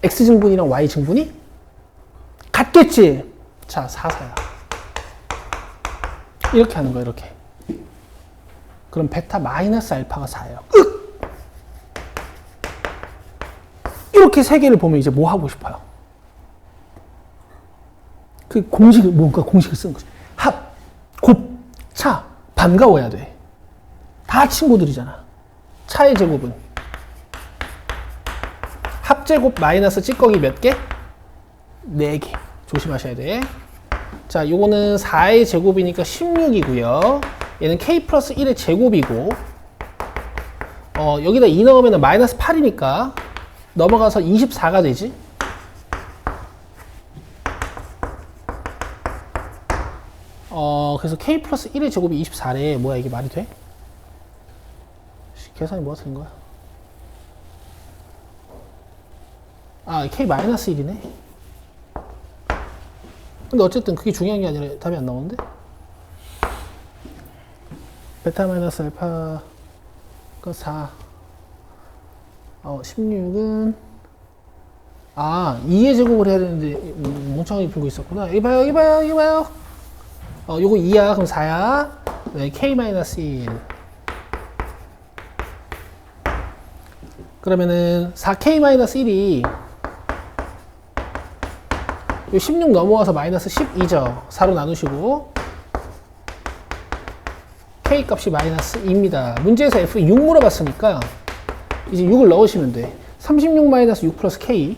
X증분이랑 Y증분이 같겠지? 자, 4사야. 이렇게 하는 거야, 이렇게. 그럼 베타 마이너스 알파가 4예요. 이렇게 세 개를 보면 이제 뭐 하고 싶어요? 그 공식을, 뭔가 공식을 쓰는 거지. 합, 곱, 차. 반가워야 돼. 다 친구들이잖아. 차의 제곱은 합제곱 마이너스 찌꺼기 몇 개? 4개. 조심하셔야 돼. 자, 요거는 4의 제곱이니까 16이고요. 얘는 K 플러스 1의 제곱이고, 여기다 2 넣으면 마이너스 8이니까 넘어가서 24가 되지. 그래서 K 플러스 1의 제곱이 24래. 뭐야, 이게 말이 돼? 계산이 뭐가 틀린 거야? 아, K 마이너스 1이네. 근데 어쨌든 그게 중요한 게 아니라 답이 안 나오는데? 베타 마이너스 알파가 4. 16은 2의 제곱을 해야 되는데 멍청하게 풀고 있었구나. 여기 봐요, 여기 봐요, 여기 봐요. 요거 2야. 그럼 4야. 네, K 마이너스 1. 그러면은 4K 마이너스 1이 요 16 넘어와서 마이너스 12죠. 4로 나누시고 K 값이 마이너스 2입니다. 문제에서 F 6 물어봤으니까 이제 6을 넣으시면 돼. 36 마이너스 6 플러스 K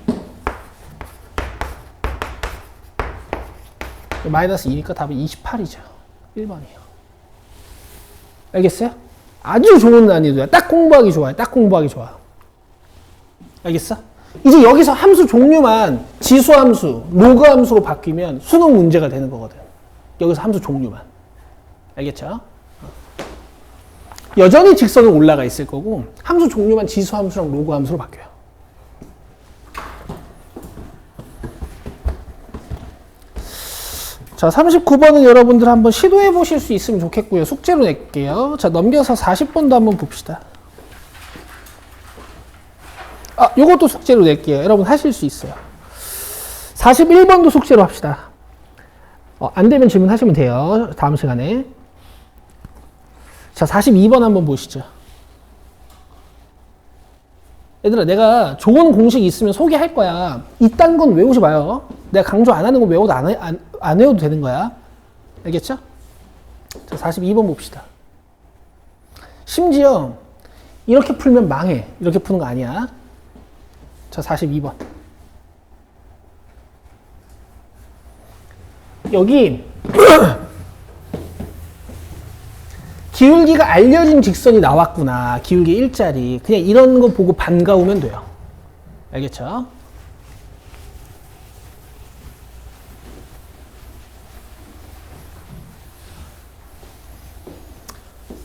마이너스 2니까 답은 28이죠. 1번이에요. 알겠어요? 아주 좋은 난이도야. 딱 공부하기 좋아요. 딱 공부하기 좋아. 알겠어? 이제 여기서 함수 종류만 지수 함수, 로그 함수로 바뀌면 수능 문제가 되는 거거든. 여기서 함수 종류만. 알겠죠? 여전히 직선은 올라가 있을 거고 함수 종류만 지수 함수랑 로그 함수로 바뀌어요. 자, 39번은 여러분들 한번 시도해 보실 수 있으면 좋겠고요. 숙제로 낼게요. 자, 넘겨서 40번도 한번 봅시다. 아, 요것도 숙제로 낼게요. 여러분 하실 수 있어요. 41번도 숙제로 합시다. 안 되면 질문하시면 돼요. 다음 시간에. 자, 42번 한번 보시죠. 얘들아, 내가 좋은 공식이 있으면 소개할 거야. 이딴 건 외우지 마요. 내가 강조 안 하는 거 외워도 안 외워도 되는 거야. 알겠죠? 자, 42번 봅시다. 심지어 이렇게 풀면 망해. 이렇게 푸는 거 아니야. 자, 42번. 여기 기울기가 알려진 직선이 나왔구나. 기울기 일자리. 그냥 이런 거 보고 반가우면 돼요. 알겠죠?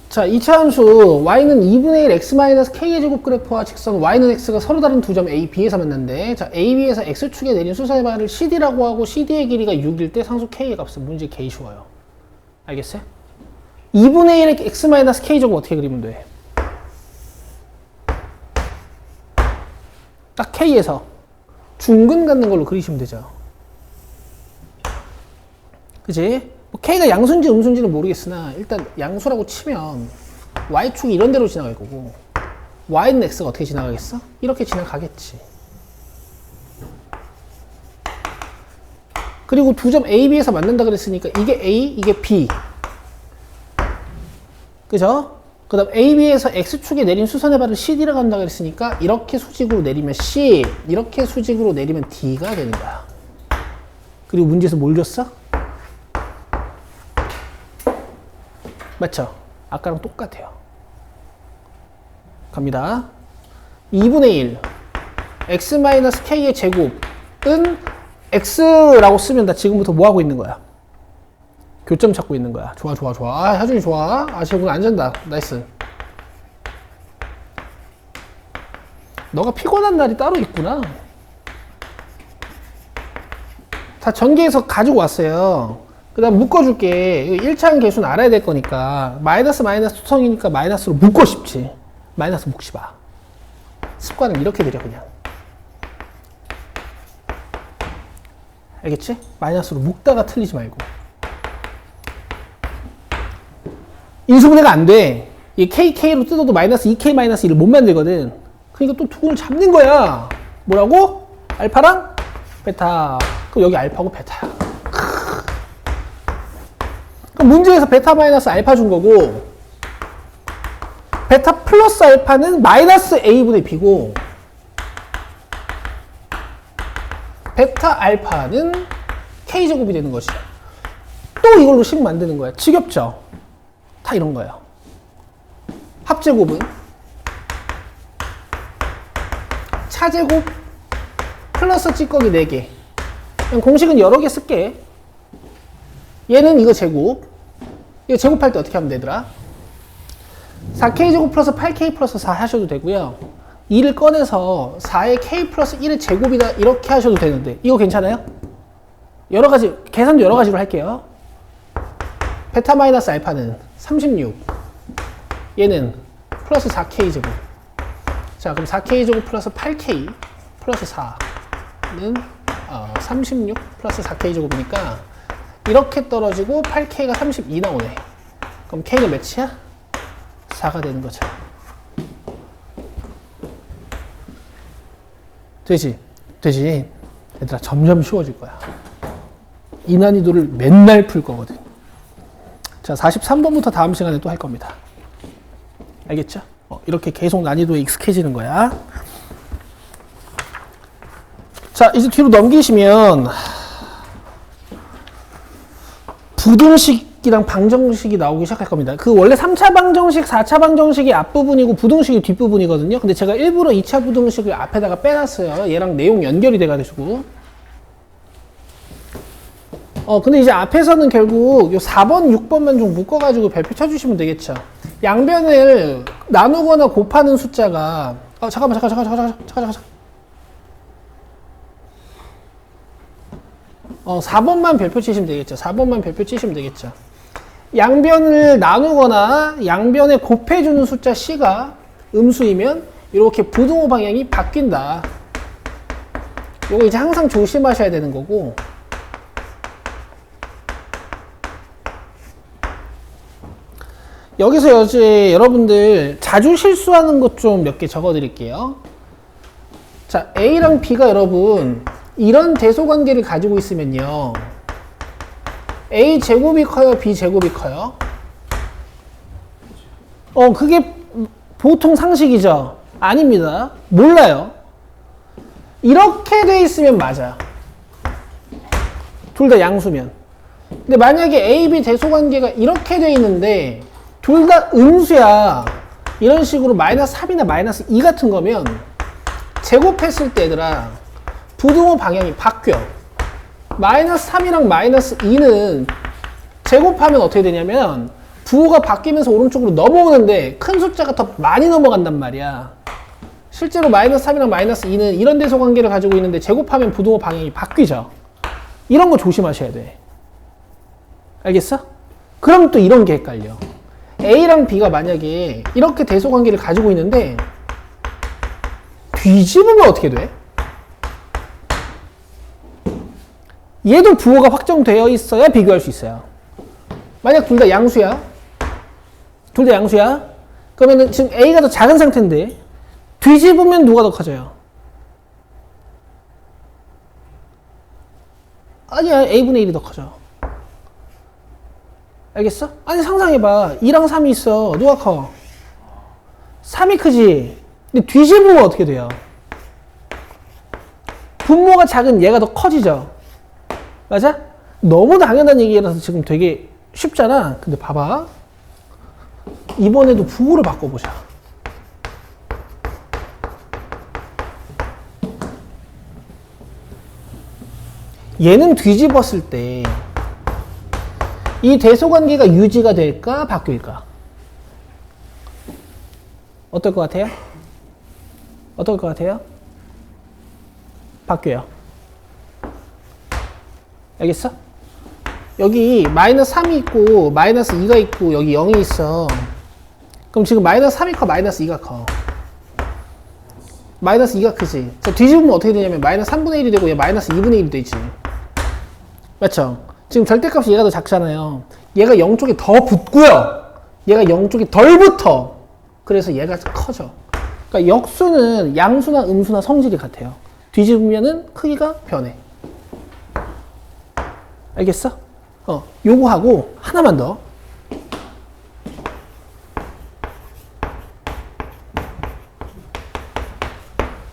자, 2차 함수 y는 2분의 1 x-k의 제곱 그래프와 직선 y는 x가 서로 다른 두 점 a, b에서 만난대. 자, a, b에서 x축에 내린 수선의 발을 cd라고 하고 cd의 길이가 6일 때 상수 k의 값은 문제 개 쉬워요. 알겠어요? 2분의 1의 x-k 제곱 어떻게 그리면 돼? 딱 k에서 중근 갖는 걸로 그리시면 되죠. 그치? 뭐 k가 양수인지 음수인지는 모르겠으나 일단 양수라고 치면 y축이 이런 데로 지나갈 거고 y는 x가 어떻게 지나가겠어? 이렇게 지나가겠지. 그리고 두 점 A, B에서 만난다 그랬으니까 이게 A, 이게 B. 그죠? 그 다음 A, B에서 X축에 내린 수선의 발을 CD라고 한다 그랬으니까 이렇게 수직으로 내리면 C, 이렇게 수직으로 내리면 D가 되는 거야. 그리고 문제에서 뭘 줬어? 맞죠? 아까랑 똑같아요. 갑니다. 2분의 1 x-k의 제곱은 x라고 쓰면 나 지금부터 뭐 하고 있는 거야? 교점 찾고 있는 거야. 좋아, 좋아, 좋아. 아, 하준이 좋아. 아, 제곱은 안 잔다. 나이스. 너가 피곤한 날이 따로 있구나. 다 전개해서 가지고 왔어요. 그 다음 묶어줄게. 1차항 계수는 알아야 될 거니까 마이너스 투성이니까 마이너스로 묶고 싶지. 마이너스 묶지 마. 습관은 이렇게 들여 그냥. 알겠지? 마이너스로 묶다가 틀리지 말고. 인수분해가 안 돼. 이 KK로 뜯어도 마이너스 2K 마이너스 1을 못 만들거든. 그러니까 또 두근을 잡는 거야. 뭐라고? 알파랑 베타. 그럼 여기 알파고 베타야. 그럼 문제에서 베타 마이너스 알파 준 거고 베타 플러스 알파는 마이너스 A분의 B고 베타 알파는 K제곱이 되는 것이죠. 또 이걸로 식 만드는 거야. 지겹죠? 다 이런 거예요. 합제곱은 차제곱 플러스 찌꺼기 4개. 그냥 공식은 여러 개 쓸게. 얘는 이거 제곱. 이거 제곱할 때 어떻게 하면 되더라? 4K제곱 플러스 8K 플러스 4 하셔도 되고요. 2를 꺼내서 4의 K 플러스 1의 제곱이다 이렇게 하셔도 되는데 이거 괜찮아요? 여러 가지, 계산도 여러 가지로 할게요. 베타 마이너스 알파는 36. 얘는 플러스 4K제곱. 자, 그럼 4K제곱 플러스 8K 플러스 4는 36 플러스 4K제곱이니까 이렇게 떨어지고 8K가 32 나오네. 그럼 K는 몇이야? 4가 되는 거죠. 되지? 되지? 얘들아, 점점 쉬워질 거야. 이 난이도를 맨날 풀 거거든. 자, 43번부터 다음 시간에 또 할 겁니다. 알겠죠? 이렇게 계속 난이도에 익숙해지는 거야. 자, 이제 뒤로 넘기시면 부등식 부등식이랑 방정식이 나오기 시작할 겁니다. 그 원래 3차 방정식, 4차 방정식이 앞부분이고 부등식이 뒷부분이거든요. 근데 제가 일부러 2차 부등식을 앞에다가 빼놨어요. 얘랑 내용 연결이 돼가지고. 근데 이제 앞에서는 결국 요 4번, 6번만 좀 묶어가지고 별표 쳐주시면 되겠죠. 양변을 나누거나 곱하는 숫자가, 잠깐만. 4번만 별표 치시면 되겠죠. 4번만 별표 치시면 되겠죠. 양변을 나누거나 양변에 곱해주는 숫자 C가 음수이면 이렇게 부등호 방향이 바뀐다. 요거 이제 항상 조심하셔야 되는 거고. 여기서 이제 여러분들 자주 실수하는 것 좀 몇 개 적어 드릴게요. 자, A랑 B가 여러분 이런 대소관계를 가지고 있으면요. A 제곱이 커요? B 제곱이 커요? 그게 보통 상식이죠? 아닙니다. 몰라요. 이렇게 돼 있으면 맞아. 둘 다 양수면. 근데 만약에 A, B 대소관계가 이렇게 돼 있는데 둘 다 음수야. 이런 식으로 마이너스 3이나 마이너스 2 같은 거면 제곱했을 때 얘들아 부등호 방향이 바뀌어. 마이너스 3이랑 마이너스 2는 제곱하면 어떻게 되냐면 부호가 바뀌면서 오른쪽으로 넘어오는데 큰 숫자가 더 많이 넘어간단 말이야. 실제로 마이너스 3이랑 마이너스 2는 이런 대소관계를 가지고 있는데 제곱하면 부등호 방향이 바뀌죠. 이런 거 조심하셔야 돼. 알겠어? 그럼 또 이런 게 헷갈려. A랑 B가 만약에 이렇게 대소관계를 가지고 있는데 뒤집으면 어떻게 돼? 얘도 부호가 확정되어 있어야 비교할 수 있어요. 만약 둘 다 양수야. 둘 다 양수야. 그러면은 지금 A가 더 작은 상태인데 뒤집으면 누가 더 커져요? 아니야. A분의 1이 더 커져. 알겠어? 아니 상상해봐. 2랑 3이 있어. 누가 커? 3이 크지? 근데 뒤집으면 어떻게 돼요? 분모가 작은 얘가 더 커지죠? 맞아? 너무 당연한 얘기라서 지금 되게 쉽잖아. 근데 봐봐. 이번에도 부호를 바꿔보자. 얘는 뒤집었을 때 이 대소관계가 유지가 될까? 바뀔까? 어떨 것 같아요? 어떨 것 같아요? 바뀌어요. 알겠어? 여기 마이너스 3이 있고 마이너스 2가 있고 여기 0이 있어. 그럼 지금 마이너스 3이 커? 마이너스 2가 커? 마이너스 2가 크지? 자, 뒤집으면 어떻게 되냐면 마이너스 3분의 1이 되고 얘 마이너스 2분의 1이 되지. 맞죠? 지금 절대값이 얘가 더 작잖아요. 얘가 0쪽에 더 붙고요. 얘가 0쪽에 덜 붙어. 그래서 얘가 커져. 그러니까 역수는 양수나 음수나 성질이 같아요. 뒤집으면은 크기가 변해. 알겠어? 요거 하고 하나만 더.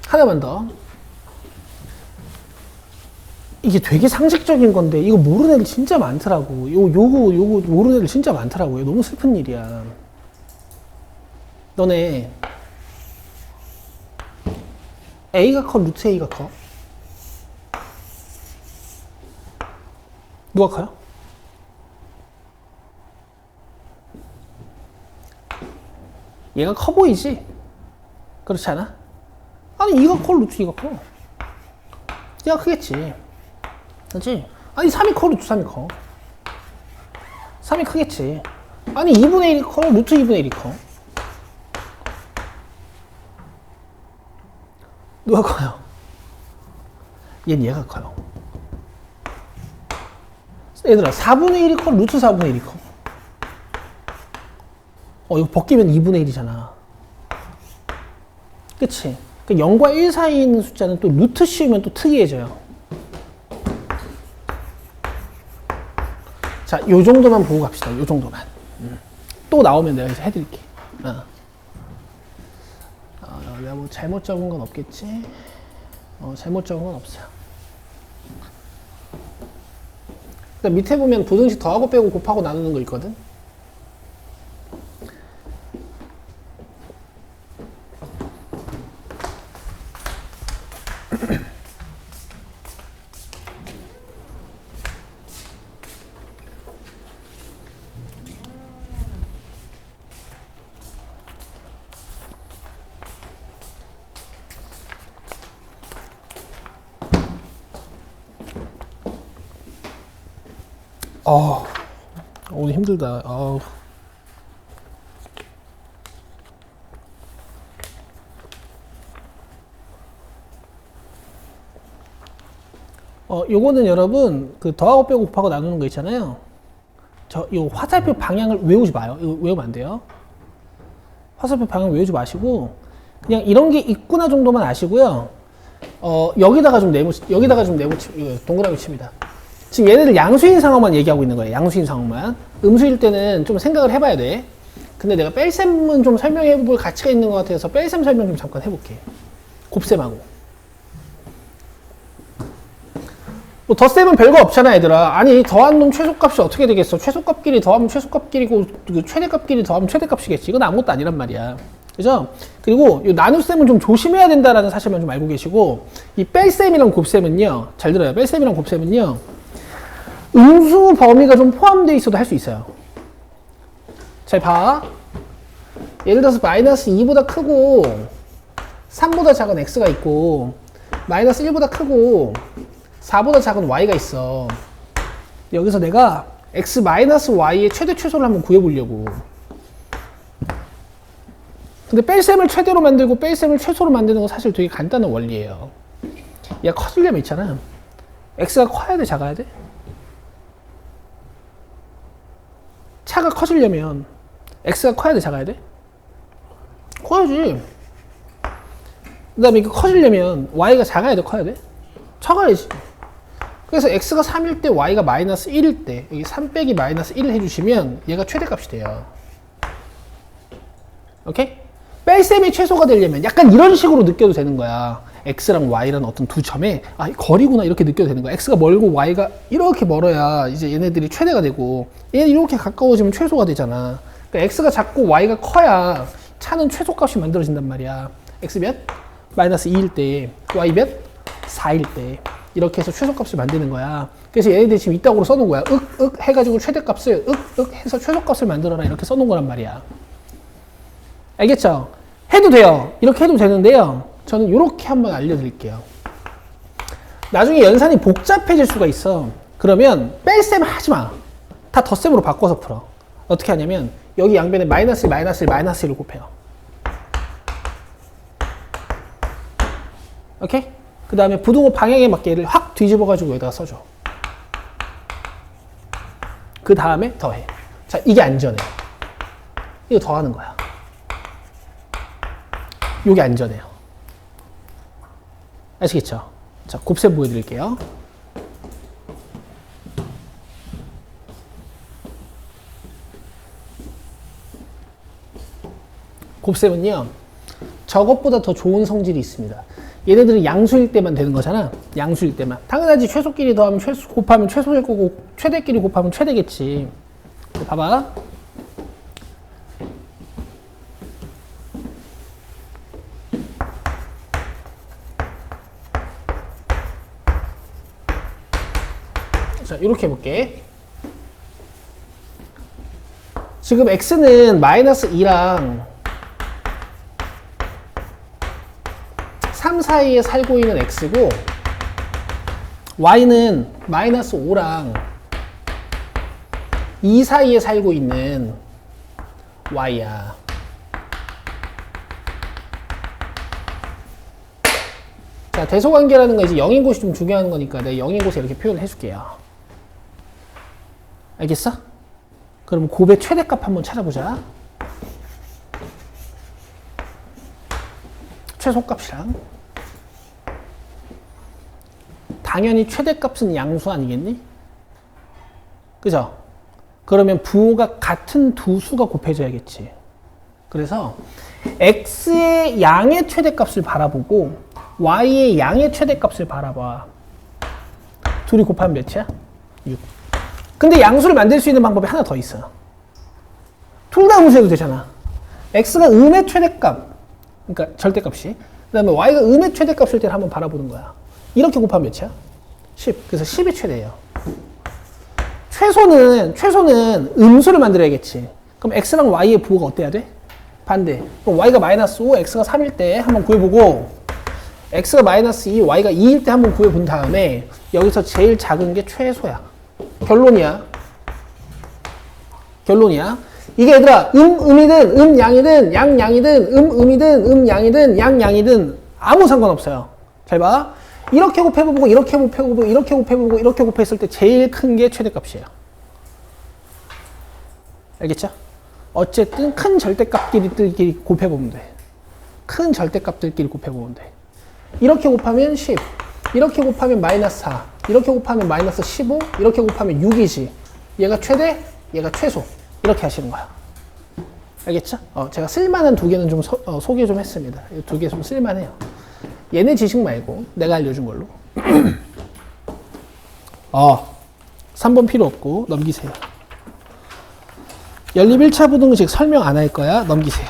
하나만 더. 이게 되게 상식적인 건데 이거 모르는 애들 진짜 많더라고. 요거 모르는 애들 진짜 많더라고요. 너무 슬픈 일이야. 너네 A가 커? 루트 A가 커? 누가 커요? 얘가 커 보이지? 그렇지 않아? 아니 2가 커? 루트 2가 커? 얘가 크겠지. 그렇지? 아니 3이 커? 루트 3이 커? 3이 크겠지. 아니 2분의 1이 커? 루트 2분의 1이 커? 누가 커요? 얘가 커요. 얘들아 4분의 1이 커? 루트 4분의 1이 커? 이거 벗기면 2분의 1이잖아. 그치? 그러니까 0과 1 사이에 있는 숫자는 또 루트 씌우면 또 특이해져요. 자, 요 정도만 보고 갑시다. 요 정도만. 또 나오면 내가 이제 해드릴게. 내가 뭐 잘못 적은 건 없겠지? 잘못 적은 건 없어요. 그다음 밑에 보면 부등식 더하고 빼고 곱하고 나누는 거 있거든. 오늘 힘들다. 요거는 여러분 그 더하고 빼고 곱하고 나누는 거 있잖아요. 요 화살표 방향을 외우지 마요. 이거 외우면 안 돼요. 화살표 방향 외우지 마시고 그냥 이런 게 있구나 정도만 아시고요. 여기다가 좀 동그라미 칩니다. 지금 얘네들 양수인 상황만 얘기하고 있는 거예요. 양수인 상황만. 음수일 때는 좀 생각을 해봐야 돼. 근데 내가 뺄셈은 좀 설명해 볼 가치가 있는 것 같아서 뺄셈 설명 좀 잠깐 해볼게. 곱셈하고. 뭐 덧셈은 별거 없잖아, 얘들아. 아니, 더한 놈 최소값이 어떻게 되겠어? 최소값끼리 더하면 최소값끼리고, 최대값끼리 더하면 최대값이겠지. 이건 아무것도 아니란 말이야. 그죠? 그리고 이 나눗셈은 좀 조심해야 된다라는 사실만 좀 알고 계시고, 이 뺄셈이랑 곱셈은요, 잘 들어요. 뺄셈이랑 곱셈은요, 음수 범위가 좀 포함되어 있어도 할 수 있어요. 잘 봐. 예를 들어서 마이너스 2보다 크고 3보다 작은 x가 있고 마이너스 1보다 크고 4보다 작은 y가 있어. 여기서 내가 x 마이너스 y의 최대 최소를 한번 구해보려고. 근데 뺄셈을 최대로 만들고 뺄셈을 최소로 만드는 건 사실 되게 간단한 원리예요. 얘가 커지려면 있잖아. x가 커야 돼, 작아야 돼? 차가 커지려면 x가 커야 돼, 작아야 돼? 커야지. 그 다음에 이게 커지려면 y가 작아야 돼, 커야 돼? 작아야지. 그래서 x가 3일 때 y가 마이너스 1일 때 여기 3 빼기 마이너스 1을 해주시면 얘가 최대값이 돼요. 오케이? 뺄셈이 최소가 되려면 약간 이런 식으로 느껴도 되는 거야. x랑 y라는 어떤 두 점에 거리구나 이렇게 느껴도 되는 거야. x가 멀고 y가 이렇게 멀어야 이제 얘네들이 최대가 되고 얘네 이렇게 가까워지면 최소가 되잖아. 그러니까 x가 작고 y가 커야 차는 최소값이 만들어진단 말이야. x 몇? 마이너스 2일 때, y 몇? 4일 때. 이렇게 해서 최소값을 만드는 거야. 그래서 얘네들이 지금 이따구로 써놓은 거야. 해가지고 최대값을 해서 최소값을 만들어라 이렇게 써놓은 거란 말이야. 알겠죠? 해도 돼요. 이렇게 해도 되는데요. 저는 이렇게 한번 알려드릴게요. 나중에 연산이 복잡해질 수가 있어. 그러면 뺄셈 하지 마. 다 덧셈으로 바꿔서 풀어. 어떻게 하냐면 여기 양변에 마이너스 1, 마이너스 1, 마이너스 1을 곱해요. 오케이? 그 다음에 부등호 방향에 맞게 얘를 확 뒤집어가지고 여기다가 써줘. 그 다음에 더해. 자, 이게 안전해. 이거 더하는 거야. 요게 안전해요. 아시겠죠? 자, 곱셈 보여드릴게요. 곱셈은요, 저것보다 더 좋은 성질이 있습니다. 얘네들은 양수일 때만 되는 거잖아. 양수일 때만. 당연하지. 최소끼리 더하면 곱하면 최소일 거고, 최대끼리 곱하면 최대겠지. 봐봐. 자, 이렇게 해볼게. 지금 x는 마이너스 2랑 3 사이에 살고 있는 x고 y는 마이너스 5랑 2 사이에 살고 있는 y야. 자, 대소관계라는 건 이제 0인 곳이 좀 중요한 거니까 내가 0인 곳에 이렇게 표현을 해줄게요. 알겠어? 그럼 곱의 최대값 한번 찾아보자. 최소값이랑. 당연히 최대값은 양수 아니겠니? 그죠? 그러면 부호가 같은 두 수가 곱해져야겠지. 그래서 x의 양의 최대값을 바라보고 y의 양의 최대값을 바라봐. 둘이 곱하면 몇이야? 6. 근데 양수를 만들 수 있는 방법이 하나 더 있어요. 둘 다 음수해도 되잖아. x가 음의 최대값, 그러니까 절대값이. 그 다음에 y가 음의 최대값일 때를 한번 바라보는 거야. 이렇게 곱하면 몇이야? 10. 그래서 10이 최대예요. 최소는 음수를 만들어야겠지. 그럼 x랑 y의 부호가 어때야 돼? 반대. 그럼 y가 마이너스 5, x가 3일 때 한번 구해보고, x가 마이너스 2, y가 2일 때 한번 구해본 다음에 여기서 제일 작은 게 최소야. 결론이야. 이게 얘들아 음이든 양이든 양이든 음이든 양이든 양이든 아무 상관없어요. 잘 봐. 이렇게 곱해보고 이렇게 곱해보고 이렇게 곱해보고 이렇게 곱했을 때 제일 큰 게 최대값이에요. 알겠죠? 어쨌든 큰 절대값끼리 곱해보면 돼. 큰 절대값들끼리 곱해보면 돼. 이렇게 곱하면 10, 이렇게 곱하면 마이너스 4, 이렇게 곱하면 마이너스 15, 이렇게 곱하면 6이지. 얘가 최대, 얘가 최소. 이렇게 하시는 거야. 알겠죠? 제가 쓸만한 두 개는 좀 소개 좀 했습니다. 이 두 개 좀 쓸만해요. 얘네 지식 말고 내가 알려준 걸로. 3번 필요 없고 넘기세요. 연립 1차 부등식 설명 안 할 거야. 넘기세요.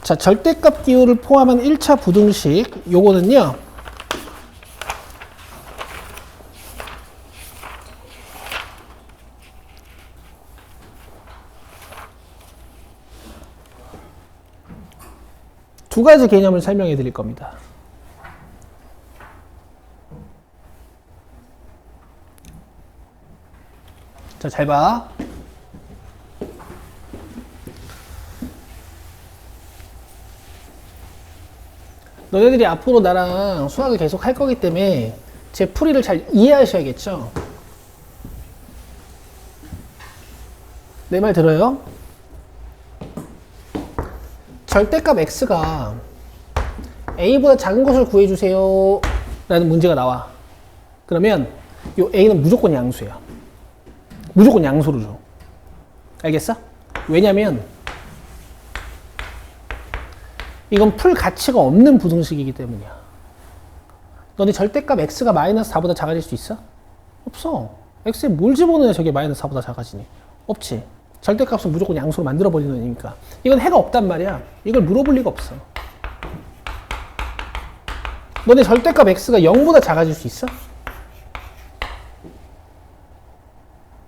자, 절대값 기호를 포함한 1차 부등식 요거는요. 두 가지 개념을 설명해 드릴 겁니다. 자, 잘 봐. 너네들이 앞으로 나랑 수학을 계속 할 거기 때문에 제 풀이를 잘 이해하셔야겠죠? 내 말 들어요? 절대값 x가 a보다 작은 것을 구해주세요 라는 문제가 나와. 그러면 요 a는 무조건 양수야. 무조건 양수로 줘. 알겠어? 왜냐면 이건 풀 가치가 없는 부등식이기 때문이야. 너네 절대값 x가 마이너스 4보다 작아질 수 있어? 없어. x에 뭘 집어넣어야 저게 마이너스 4보다 작아지니? 없지. 절대값은 무조건 양수로 만들어버리는 거니까. 이건 해가 없단 말이야. 이걸 물어볼 리가 없어. 너네 절대값 x가 0보다 작아질 수 있어?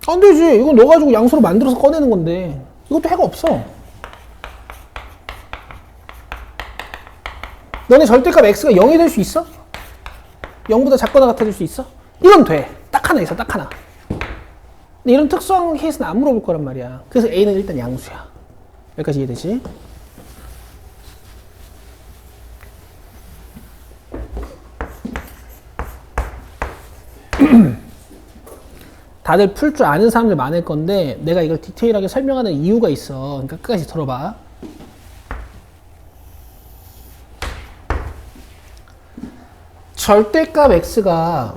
안 되지. 이건 넣어가지고 양수로 만들어서 꺼내는 건데. 이것도 해가 없어. 너네 절대값 x가 0이 될 수 있어? 0보다 작거나 같아질 수 있어? 이건 돼. 딱 하나 있어. 딱 하나. 근데 이런 특수한 케이스는 안 물어볼 거란 말이야. 그래서 a는 일단 양수야. 여기까지 이해되지? 다들 풀 줄 아는 사람들 많을 건데 내가 이걸 디테일하게 설명하는 이유가 있어. 그러니까 끝까지 들어봐. 절대값 x가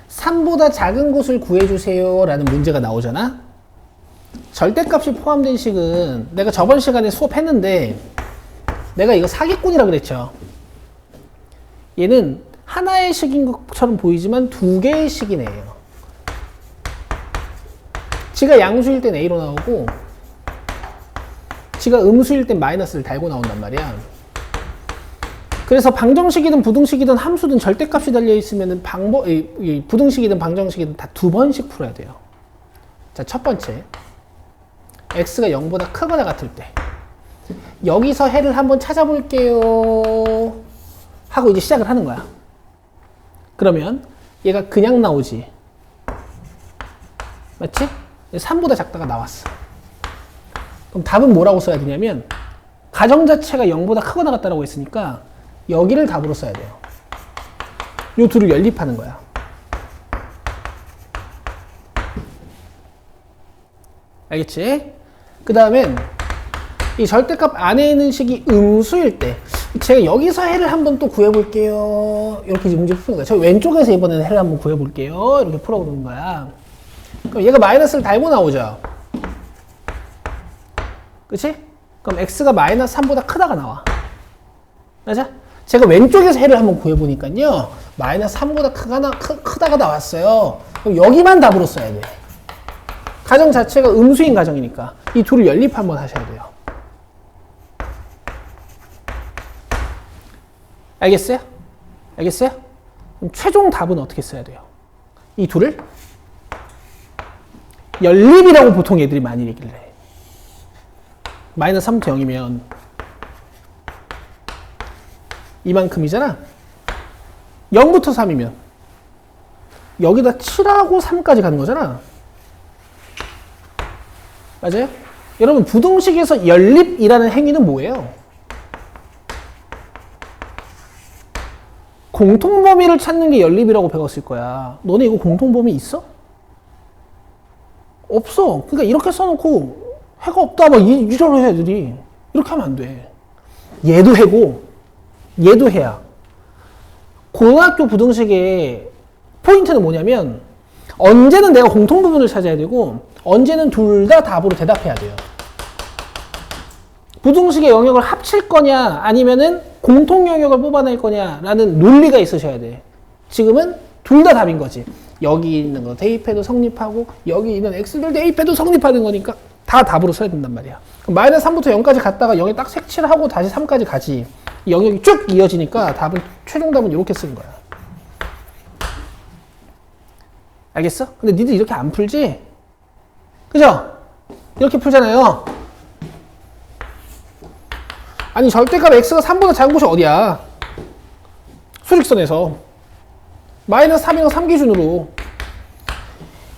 3보다 작은 것을 구해주세요 라는 문제가 나오잖아. 절대값이 포함된 식은 내가 저번 시간에 수업했는데 내가 이거 사기꾼이라 그랬죠. 얘는 하나의 식인 것처럼 보이지만 두 개의 식이네요. 지가 양수일 땐 a로 나오고 지가 음수일 땐 마이너스를 달고 나온단 말이야. 그래서 방정식이든 부등식이든 함수든 절대값이 달려있으면 부등식이든 방정식이든 다 두 번씩 풀어야 돼요. 자, 첫 번째. x가 0보다 크거나 같을 때. 여기서 해를 한번 찾아볼게요. 하고 이제 시작을 하는 거야. 그러면 얘가 그냥 나오지. 맞지? 3보다 작다가 나왔어. 그럼 답은 뭐라고 써야 되냐면 가정 자체가 0보다 크거나 같다라고 했으니까 여기를 답으로 써야 돼요. 요 둘을 연립하는 거야. 알겠지? 그 다음엔 이 절대값 안에 있는 식이 음수일 때 제가 여기서 해를 한번 또 구해볼게요. 이렇게 문제 푸는 거야. 저 왼쪽에서 이번에는 해를 한번 구해볼게요. 이렇게 풀어보는 거야. 그럼 얘가 마이너스를 달고 나오죠. 그치? 그럼 x가 마이너스 3보다 크다가 나와. 맞아? 제가 왼쪽에서 해를 한번 구해보니까요. 마이너스 3보다 크다가 나왔어요. 그럼 여기만 답으로 써야 돼. 가정 자체가 음수인 가정이니까 이 둘을 연립 한번 하셔야 돼요. 알겠어요? 알겠어요? 그럼 최종 답은 어떻게 써야 돼요? 이 둘을 연립이라고 보통 애들이 많이 얘기를 해. 마이너스 3부터 0이면 이만큼이잖아. 0부터 3이면 여기다 7하고 3까지 가는 거잖아. 맞아요? 여러분 부등식에서 연립이라는 행위는 뭐예요? 공통범위를 찾는 게 연립이라고 배웠을 거야. 너네 이거 공통범위 있어? 없어. 그러니까 이렇게 써놓고 해가 없다 막 이러려 해 애들이. 이렇게 하면 안 돼. 얘도 해고 얘도 해야. 고등학교 부등식의 포인트는 뭐냐면 언제는 내가 공통부분을 찾아야 되고 언제는 둘 다 답으로 대답해야 돼요. 부등식의 영역을 합칠 거냐 아니면은 공통 영역을 뽑아낼 거냐라는 논리가 있으셔야 돼. 지금은 둘 다 답인 거지. 여기 있는 거 대입해도 성립하고 여기 있는 x를 대입해도 성립하는 거니까 다 답으로 써야 된단 말이야. 그럼 마이너스 3부터 0까지 갔다가 0에 딱 색칠을 하고 다시 3까지 가지. 이 영역이 쭉 이어지니까 답은 최종 답은 이렇게 쓰는 거야. 알겠어? 근데 니들 이렇게 안 풀지? 그죠? 이렇게 풀잖아요. 아니 절대값 x가 3보다 작은 곳이 어디야? 수직선에서 마이너스 3이랑 3 기준으로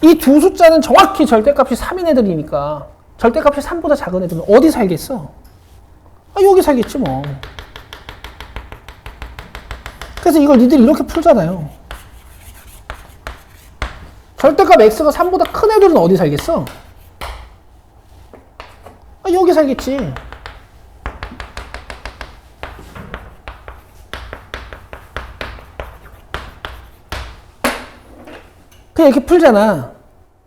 이 두 숫자는 정확히 절대값이 3인 애들이니까 절대값이 3보다 작은 애들은 어디 살겠어? 아, 여기 살겠지 뭐. 그래서 이걸 니들이 이렇게 풀잖아요. 절대값 x가 3보다 큰 애들은 어디 살겠어? 아, 여기 살겠지. 그냥 이렇게 풀잖아.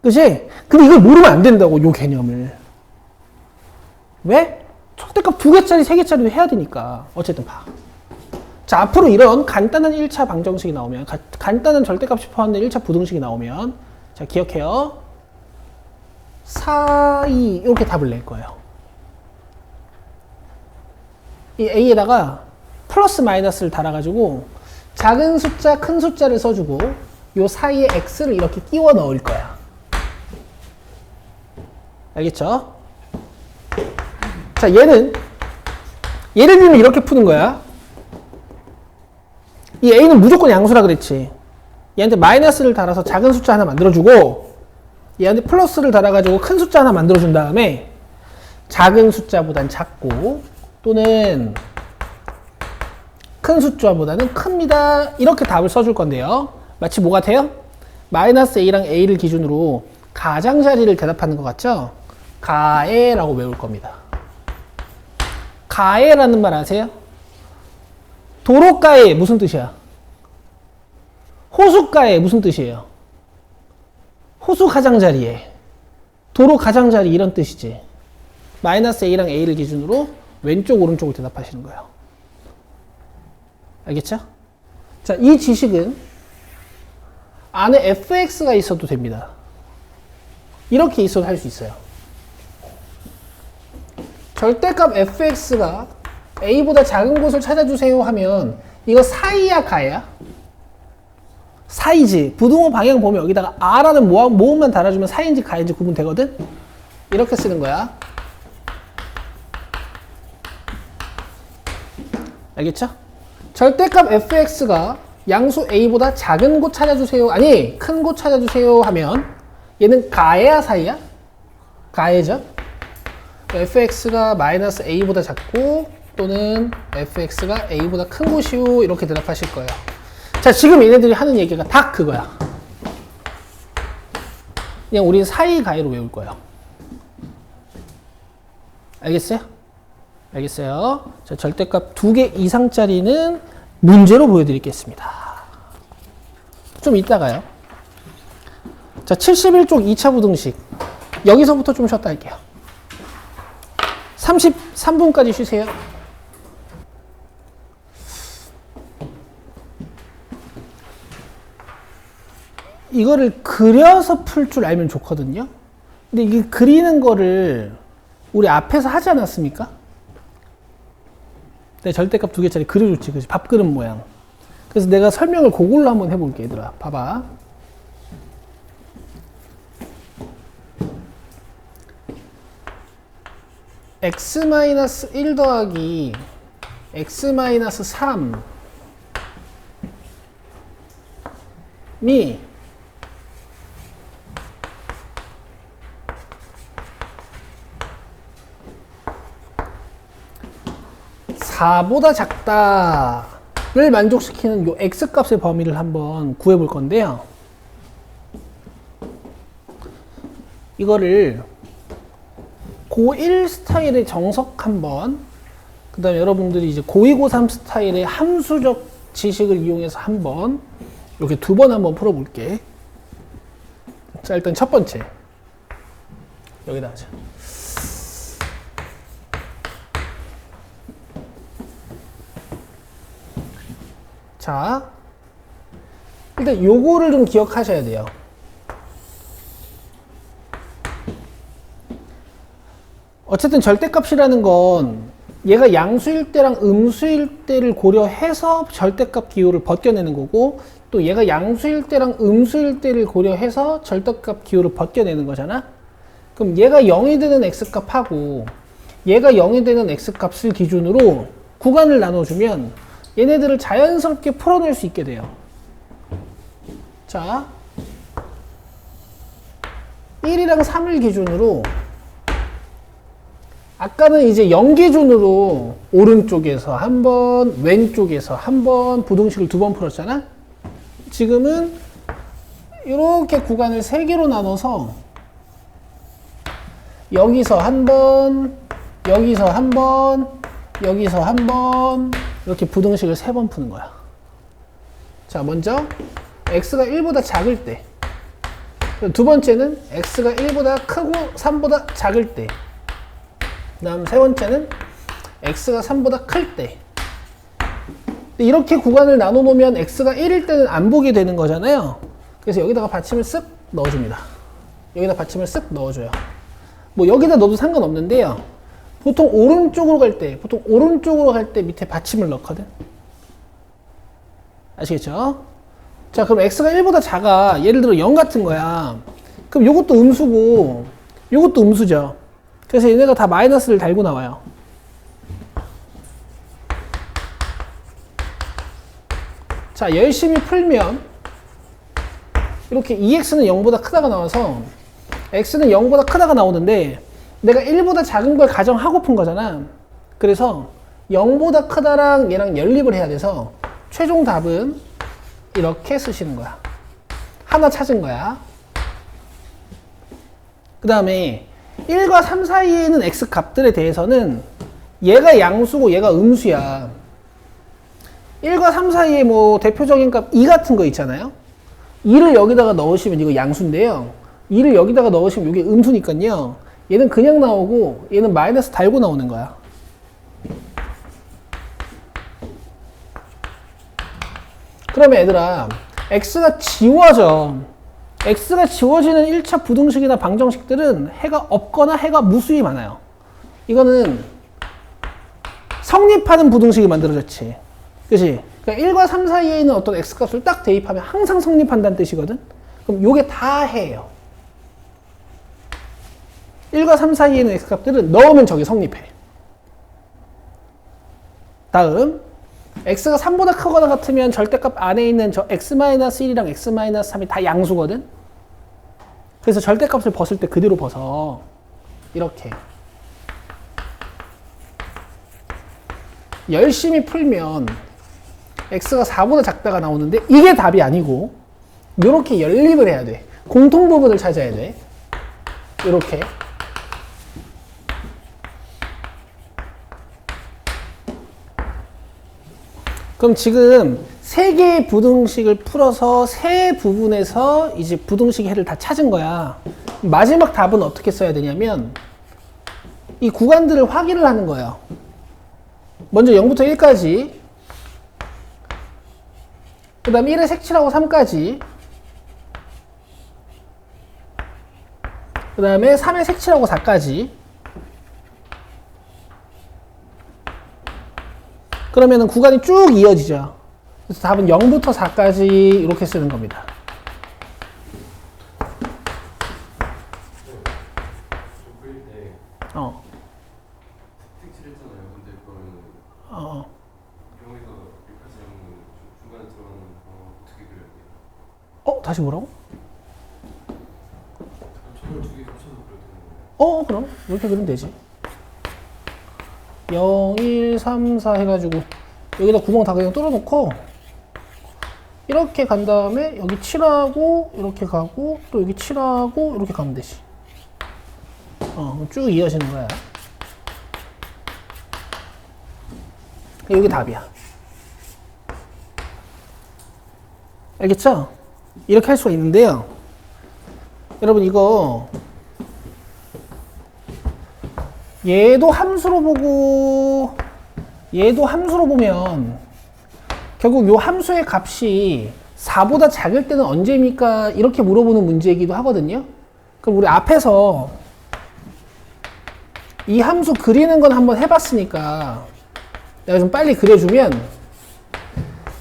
그치? 근데 이걸 모르면 안 된다고, 요 개념을. 왜? 절대값 2개짜리, 3개짜리도 해야 되니까. 어쨌든 봐. 자, 앞으로 이런 간단한 1차 방정식이 나오면, 간단한 절대값이 포함된 1차 부등식이 나오면, 자, 기억해요. 4, 2, 이렇게 답을 낼 거예요. 이 A에다가 플러스 마이너스를 달아가지고, 작은 숫자, 큰 숫자를 써주고, 요 사이에 x를 이렇게 끼워 넣을 거야. 알겠죠? 자, 얘는 예를 들면 이렇게 푸는 거야. 이 a는 무조건 양수라 그랬지. 얘한테 마이너스를 달아서 작은 숫자 하나 만들어주고 얘한테 플러스를 달아가지고 큰 숫자 하나 만들어준 다음에 작은 숫자보단 작고 또는 큰 숫자보다는 큽니다. 이렇게 답을 써줄 건데요. 마치 뭐 같아요? 마이너스 a랑 a를 기준으로 가장자리를 대답하는 것 같죠? 가에라고 외울 겁니다. 가에라는 말 아세요? 도로가에 무슨 뜻이야? 호숫가에 무슨 뜻이에요? 호수 가장자리에 도로 가장자리 이런 뜻이지. 마이너스 a랑 a를 기준으로 왼쪽 오른쪽을 대답하시는 거예요. 알겠죠? 자, 이 지식은 안에 fx가 있어도 됩니다. 이렇게 있어도 할 수 있어요. 절대값 fx가 a보다 작은 곳을 찾아주세요 하면 이거 사이야 가야? 사이지. 부등호 방향 보면 여기다가 r라는 모음만 달아주면 사이인지 가인지 구분되거든? 이렇게 쓰는 거야. 알겠죠? 절대값 fx가 양수 a보다 작은 곳 찾아주세요. 아니, 큰 곳 찾아주세요 하면 얘는 가해야 사이야? 가해죠? fx가 마이너스 a보다 작고 또는 fx가 a보다 큰 곳이요. 이렇게 대답하실 거예요. 자, 지금 얘네들이 하는 얘기가 다 그거야. 그냥 우린 사이 가해로 외울 거예요. 알겠어요? 알겠어요? 자, 절대값 2개 이상짜리는 문제로 보여드리겠습니다. 좀 이따가요. 자, 71쪽 2차 부등식. 여기서부터 좀 쉬었다 할게요. 33분까지 쉬세요. 이거를 그려서 풀 줄 알면 좋거든요. 근데 이게 그리는 거를 우리 앞에서 하지 않았습니까? 내가 절대값 2개짜리 그려줬지, 그치? 밥그릇 모양. 그래서 내가 설명을 그걸로 한번 해볼게, 얘들아. 봐봐. x-1 더하기 x-3이 4보다 작다를 만족시키는 요 x값의 범위를 한번 구해볼 건데요. 이거를 고1 스타일의 정석 한번, 그 다음에 여러분들이 이제 고2, 고3 스타일의 함수적 지식을 이용해서 한번 이렇게 2번 한번 풀어볼게. 자, 일단 첫 번째 여기다 하자. 자, 일단 요거를 좀 기억하셔야 돼요. 어쨌든 절대값이라는 건 얘가 양수일 때랑 음수일 때를 고려해서 절대값 기호를 벗겨내는 거고, 또 얘가 양수일 때랑 음수일 때를 고려해서 절대값 기호를 벗겨내는 거잖아. 그럼 얘가 0이 되는 x값하고 얘가 0이 되는 x값을 기준으로 구간을 나눠주면 얘네들을 자연스럽게 풀어낼 수 있게 돼요. 자, 1이랑 3을 기준으로, 아까는 이제 0 기준으로 오른쪽에서 한 번, 왼쪽에서 한 번 부등식을 2번 풀었잖아? 지금은 이렇게 구간을 3개로 나눠서 여기서 한 번, 여기서 한 번, 여기서 한 번, 이렇게 부등식을 3번 푸는 거야. 자, 먼저 x가 1보다 작을 때, 두 번째는 x가 1보다 크고 3보다 작을 때, 그 다음 세 번째는 x가 3보다 클 때. 이렇게 구간을 나눠 놓으면 x가 1일 때는 안 보게 되는 거잖아요. 그래서 여기다가 받침을 쓱 넣어줍니다. 여기다 받침을 쓱 넣어줘요. 뭐 여기다 넣어도 상관없는데요. 보통 오른쪽으로 갈 때 밑에 받침을 넣거든. 아시겠죠? 자, 그럼 x가 1보다 작아. 예를 들어 0 같은 거야. 그럼 요것도 음수고 요것도 음수죠. 그래서 얘네가 다 마이너스를 달고 나와요. 자, 열심히 풀면 이렇게 2x는 0보다 크다가 나와서 x는 0보다 크다가 나오는데, 내가 1보다 작은 걸 가정하고 푼 거잖아. 그래서 0보다 크다랑 얘랑 연립을 해야 돼서 최종 답은 이렇게 쓰시는 거야. 하나 찾은 거야. 그 다음에 1과 3 사이에 있는 x 값들에 대해서는 얘가 양수고 얘가 음수야. 1과 3 사이에 뭐 대표적인 값 2 같은 거 있잖아요. 2를 여기다가 넣으시면 이거 양수인데요. 2를 여기다가 넣으시면 이게 음수니까요. 얘는 그냥 나오고 얘는 마이너스 달고 나오는 거야. 그러면 얘들아, x가 지워져. x가 지워지는 1차 부등식이나 방정식들은 해가 없거나 해가 무수히 많아요. 이거는 성립하는 부등식이 만들어졌지. 그치? 그러니까 1과 3 사이에 있는 어떤 x값을 딱 대입하면 항상 성립한다는 뜻이거든? 그럼 요게 다 해예요. 1과 3 사이에 있는 x값들은 넣으면 저게 성립해. 다음, x가 3보다 크거나 같으면 절대값 안에 있는 저 x-1이랑 x-3이 다 양수거든? 그래서 절대값을 벗을 때 그대로 벗어. 이렇게. 열심히 풀면 x가 4보다 작다가 나오는데 이게 답이 아니고 이렇게 연립을 해야 돼. 공통부분을 찾아야 돼. 이렇게. 그럼 지금 3개의 부등식을 풀어서 3부분에서 이제 부등식 해를 다 찾은 거야. 마지막 답은 어떻게 써야 되냐면 이 구간들을 확인을 하는 거예요. 먼저 0부터 1까지, 그 다음 1의 색칠하고 3까지, 그 다음에 3의 색칠하고 4까지. 그러면은 구간이 쭉 이어지죠. 그래서 답은 0부터 4까지 이렇게 쓰는 겁니다. 색칠했잖아요. 근데 그러면 0에서 1까지 하면 중간에 들어가는 거 어떻게 그려야 돼요? 다시 뭐라고? 점을 두 개 합쳐서 그려야 되는 거예요? 그럼 이렇게 그리면 되지. 0, 1, 3, 4 해가지고 여기다 구멍 다 그냥 뚫어놓고 이렇게 간 다음에 여기 칠하고 이렇게 가고 또 여기 칠하고 이렇게 가면 되지. 쭉 이어지는 거야. 여기 답이야. 알겠죠? 이렇게 할 수가 있는데요. 여러분 이거 얘도 함수로 보고 얘도 함수로 보면 결국 요 함수의 값이 4보다 작을 때는 언제입니까? 이렇게 물어보는 문제이기도 하거든요. 그럼 우리 앞에서 이 함수 그리는 건 한번 해봤으니까 내가 좀 빨리 그려주면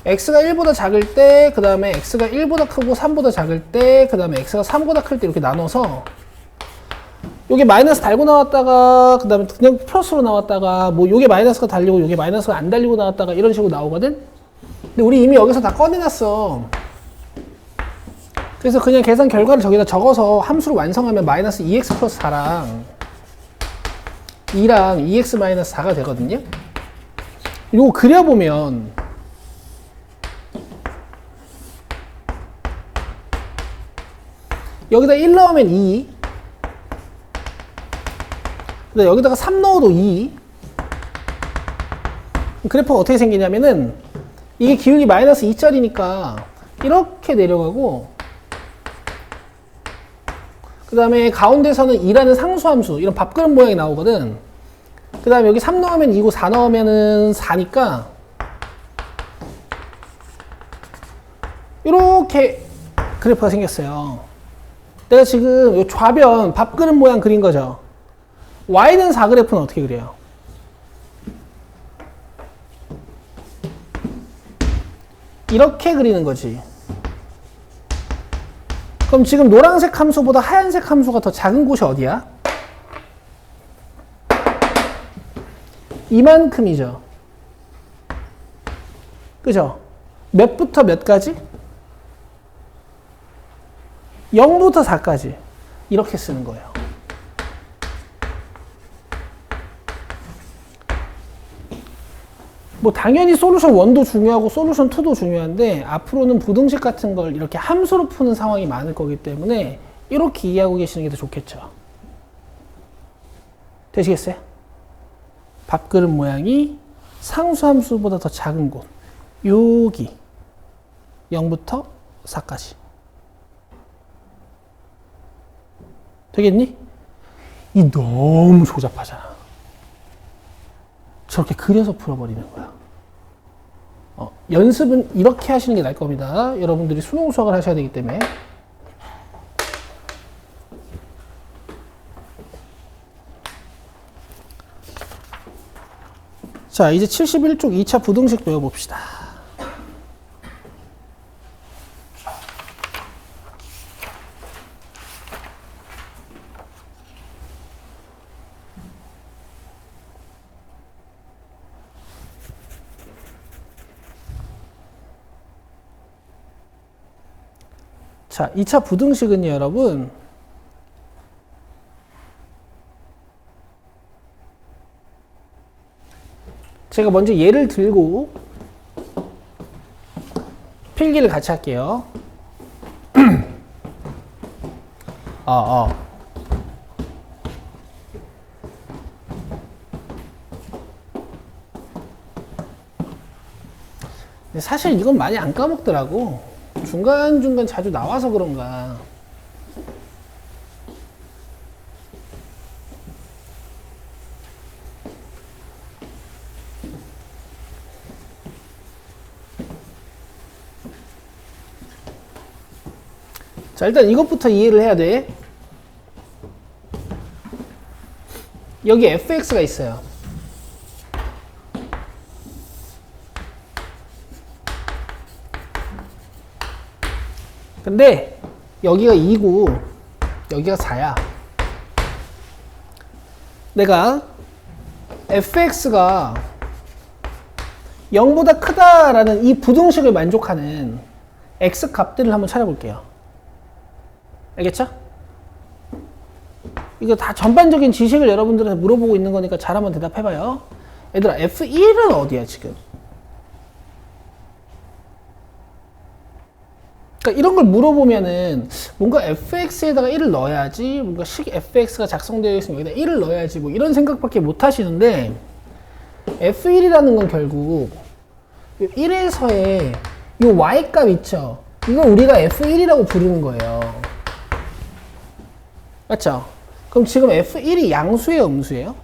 x가 1보다 작을 때, 그 다음에 x가 1보다 크고 3보다 작을 때, 그 다음에 x가 3보다 클 때 이렇게 나눠서 요게 마이너스 달고 나왔다가 그 다음에 그냥 플러스로 나왔다가 뭐 요게 마이너스가 달리고 요게 마이너스가 안 달리고 나왔다가 이런 식으로 나오거든. 근데 우리 이미 여기서 다 꺼내놨어. 그래서 그냥 계산 결과를 저기다 적어서 함수를 완성하면 마이너스 2x 플러스 4랑 2랑 2x 마이너스 4가 되거든요. 요거 그려보면 여기다 1 넣으면 2, 근데 여기다가 3 넣어도 2. 그래프가 어떻게 생기냐면은 이게 기울기 마이너스 2짜리니까 이렇게 내려가고 그 다음에 가운데서는 2라는 상수함수, 이런 밥그릇 모양이 나오거든. 그 다음에 여기 3 넣으면 2고 4 넣으면은 4니까 이렇게 그래프가 생겼어요. 내가 지금 이 좌변 밥그릇 모양 그린 거죠. y는 4 그래프는 어떻게 그려요? 이렇게 그리는 거지. 그럼 지금 노란색 함수보다 하얀색 함수가 더 작은 곳이 어디야? 이만큼이죠. 그죠? 몇부터 몇까지? 0부터 4까지. 이렇게 쓰는 거예요. 뭐 당연히 솔루션 1도 중요하고 솔루션 2도 중요한데 앞으로는 부등식 같은 걸 이렇게 함수로 푸는 상황이 많을 거기 때문에 이렇게 이해하고 계시는 게 더 좋겠죠. 되시겠어요? 밥그릇 모양이 상수함수보다 더 작은 곳, 여기 0부터 4까지. 되겠니? 이 너무 조잡하잖아. 저렇게 그려서 풀어버리는 거야. 연습은 이렇게 하시는 게 나을 겁니다. 여러분들이 수능 수학을 하셔야 되기 때문에. 자, 이제 71쪽 2차 부등식 배워봅시다. 자, 2차 부등식은요, 여러분. 제가 먼저 예를 들고 필기를 같이 할게요. 사실 이건 많이 안 까먹더라고. 중간중간 자주 나와서 그런가. 자, 일단 이것부터 이해를 해야 돼. 여기 fx가 있어요. 근데 여기가 2고 여기가 4야. 내가 fx가 0보다 크다라는 이 부등식을 만족하는 x 값들을 한번 찾아볼게요. 알겠죠? 이거 다 전반적인 지식을 여러분들한테 물어보고 있는 거니까 잘 한번 대답해봐요. 얘들아, F1은 어디야, 지금? 그러니까 이런 걸 물어보면은 뭔가 fx에다가 1을 넣어야지, 뭔가 식 fx가 작성되어 있으면 여기다 1을 넣어야지, 뭐 이런 생각밖에 못 하시는데, f1이라는 건 결국 1에서의 이 y값 있죠? 이걸 우리가 f1이라고 부르는 거예요. 맞죠? 그럼 지금 f1이 양수예요, 음수예요?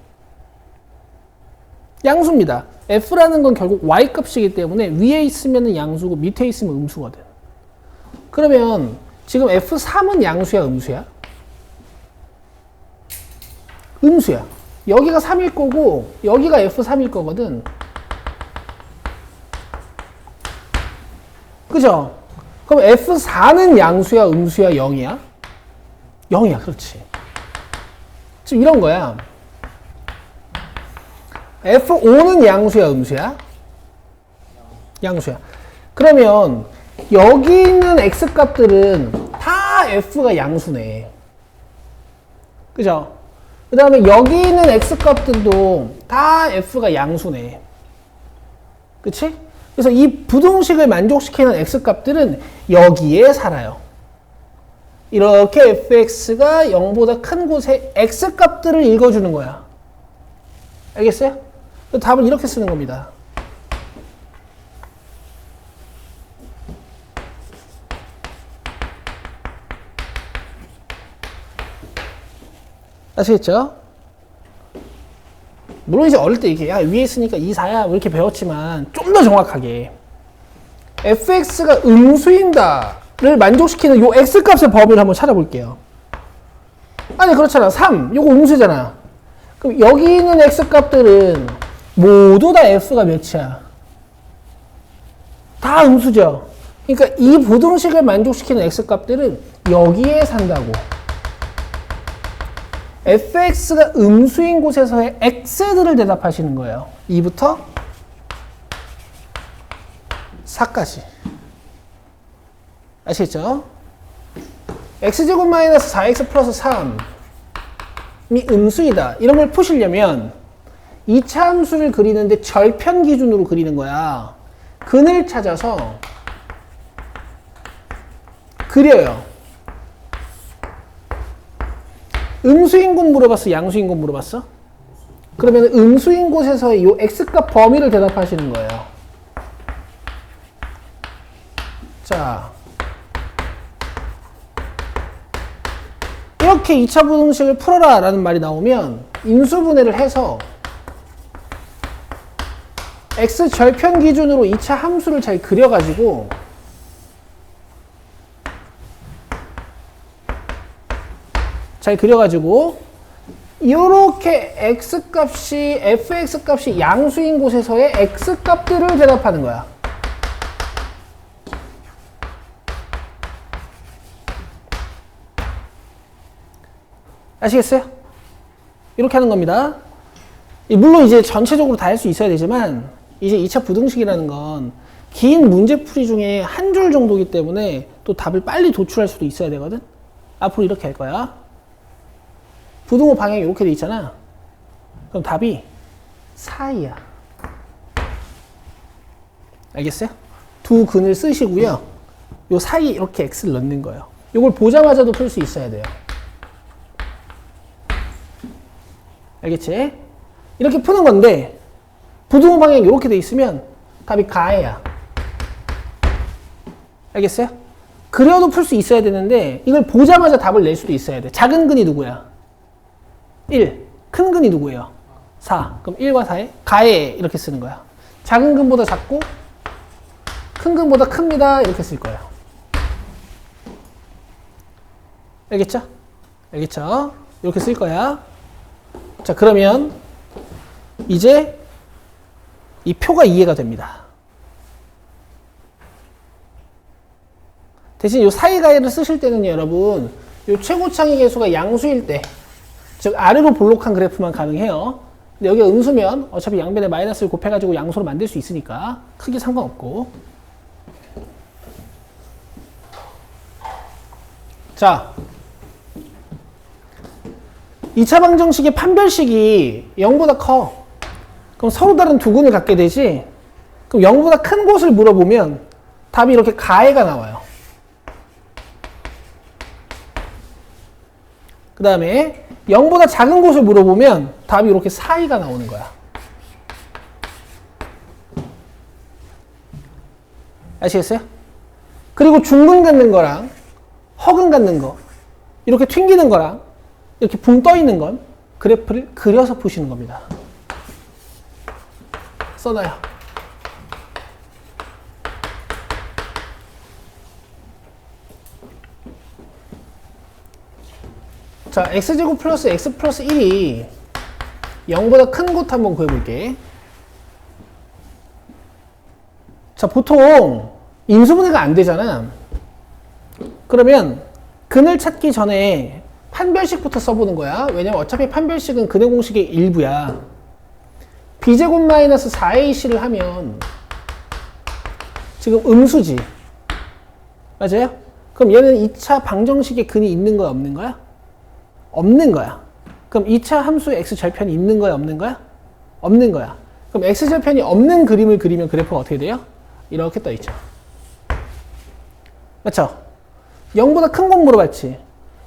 양수입니다. f라는 건 결국 y값이기 때문에 위에 있으면 양수고 밑에 있으면 음수거든. 그러면 지금 f3은 양수야, 음수야? 음수야. 여기가 3일 거고 여기가 f3일 거거든. 그죠? 그럼 f4는 양수야, 음수야, 0이야? 0이야, 그렇지. 지금 이런 거야. f5는 양수야, 음수야? 양수야. 그러면 여기 있는 x값들은 다 f가 양수네. 그죠? 그 다음에 여기 있는 x값들도 다 f가 양수네. 그치? 그래서 이 부등식을 만족시키는 x값들은 여기에 살아요. 이렇게 fx가 0보다 큰 곳에 x값들을 읽어주는 거야. 알겠어요? 답은 이렇게 쓰는 겁니다. 아시겠죠? 물론 이제 어릴 때 이렇게 야, 위에 있으니까 2, 4야 이렇게 배웠지만 좀 더 정확하게 fx가 음수인다를 만족시키는 요 x값의 범위를 한번 찾아볼게요. 아니 그렇잖아. 3 요거 음수잖아. 그럼 여기 있는 x값들은 모두 다 f가 몇이야? 다 음수죠. 그러니까 이 부등식을 만족시키는 x값들은 여기에 산다고. fx가 음수인 곳에서의 x들을 대답하시는 거예요. 2부터 4까지. 아시겠죠? x제곱 마이너스 4x 플러스 3이 음수이다. 이런 걸 푸시려면 2차 함수를 그리는데 절편 기준으로 그리는 거야. 근을 찾아서 그려요. 음수인 곳 물어봤어? 양수인 곳 물어봤어? 그러면 음수인 곳에서의 이 x값 범위를 대답하시는 거예요. 자, 이렇게 2차 부등식을 풀어라 라는 말이 나오면 인수분해를 해서 x 절편 기준으로 2차 함수를 잘 그려가지고 이렇게 x값이 fx값이 양수인 곳에서의 x값들을 대답하는 거야. 아시겠어요? 이렇게 하는 겁니다. 물론 이제 전체적으로 다 할 수 있어야 되지만 이제 2차 부등식이라는 건 긴 문제풀이 중에 한 줄 정도이기 때문에 또 답을 빨리 도출할 수도 있어야 되거든. 앞으로 이렇게 할 거야. 부등호 방향이 이렇게 돼 있잖아. 그럼 답이 4이야. 알겠어요? 두 근을 쓰시고요. 요 사이에 이렇게 x를 넣는 거예요. 이걸 보자마자도 풀 수 있어야 돼요. 알겠지? 이렇게 푸는 건데 부등호 방향이 이렇게 돼 있으면 답이 가해야. 알겠어요? 그려도 풀 수 있어야 되는데 이걸 보자마자 답을 낼 수도 있어야 돼. 작은 근이 누구야? 1. 큰 근이 누구예요? 4. 그럼 1과 4에 가해 이렇게 쓰는 거야. 작은 근보다 작고 큰 근보다 큽니다. 이렇게 쓸 거예요. 알겠죠? 알겠죠? 이렇게 쓸 거야. 자, 그러면 이제 이 표가 이해가 됩니다. 대신 이 사이가이를 쓰실 때는 여러분, 이 최고창의 계수가 양수일 때, 즉 아래로 볼록한 그래프만 가능해요. 근데 여기가 음수면 어차피 양변에 마이너스를 곱해가지고 양수로 만들 수 있으니까 크게 상관없고. 자, 2차 방정식의 판별식이 0보다 커. 그럼 서로 다른 두 근을 갖게 되지. 그럼 0보다 큰 곳을 물어보면 답이 이렇게 가해가 나와요. 그 다음에 0보다 작은 곳을 물어보면 답이 이렇게 사이가 나오는 거야. 아시겠어요? 그리고 중근 갖는 거랑 허근 갖는 거, 이렇게 튕기는 거랑 이렇게 붕 떠 있는 건 그래프를 그려서 푸시는 겁니다. 써놔요. 자, x제곱 플러스 x 플러스 1이 0보다 큰 곳 한번 구해볼게. 자, 보통 인수분해가 안 되잖아. 그러면 근을 찾기 전에 판별식부터 써보는 거야. 왜냐면 어차피 판별식은 근의 공식의 일부야. b제곱 마이너스 4ac를 하면 지금 음수지. 맞아요? 그럼 얘는 2차 방정식에 근이 있는 거야, 없는 거야? 없는 거야. 그럼 2차 함수의 x절편이 있는 거야, 없는 거야? 없는 거야. 그럼 x절편이 없는 그림을 그리면 그래프가 어떻게 돼요? 이렇게 떠있죠. 맞죠? 0보다 큰 건 물어봤지.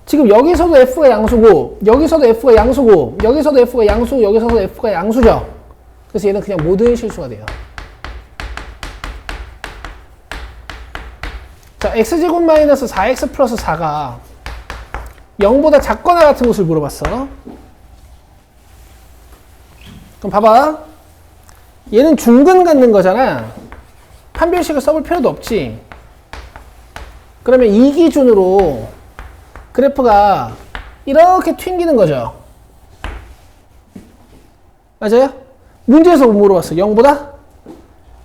지금 여기서도 f가 양수고, 여기서도 f가 양수고, 여기서도 f가 양수고, 여기서도 f가 양수죠. 그래서 얘는 그냥 모든 실수가 돼요. 자, x제곱 마이너스 4x 플러스 4가 0보다 작거나 같은 것을 물어봤어. 그럼 봐봐. 얘는 중근 갖는 거잖아. 판별식을 써볼 필요도 없지. 그러면 이 기준으로 그래프가 이렇게 튕기는 거죠. 맞아요? 문제에서 뭐 물어봤어? 0보다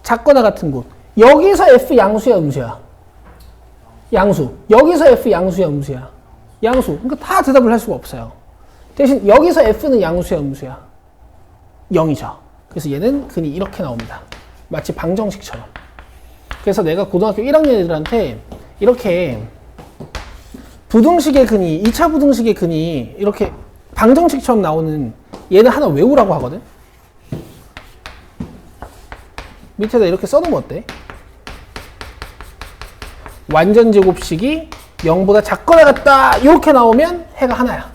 작거나 같은 곳. 여기서 f 양수야, 음수야? 양수. 여기서 f 양수야, 음수야? 양수. 그러니까 다 대답을 할 수가 없어요. 대신 여기서 f는 양수야, 음수야? 0이죠. 그래서 얘는 근이 이렇게 나옵니다. 마치 방정식처럼. 그래서 내가 고등학교 1학년 애들한테 이렇게 부등식의 근이, 2차 부등식의 근이 이렇게 방정식처럼 나오는 얘는 하나 외우라고 하거든? 밑에다 이렇게 써놓으면 어때? 완전 제곱식이 0보다 작거나 같다 이렇게 나오면 해가 하나야.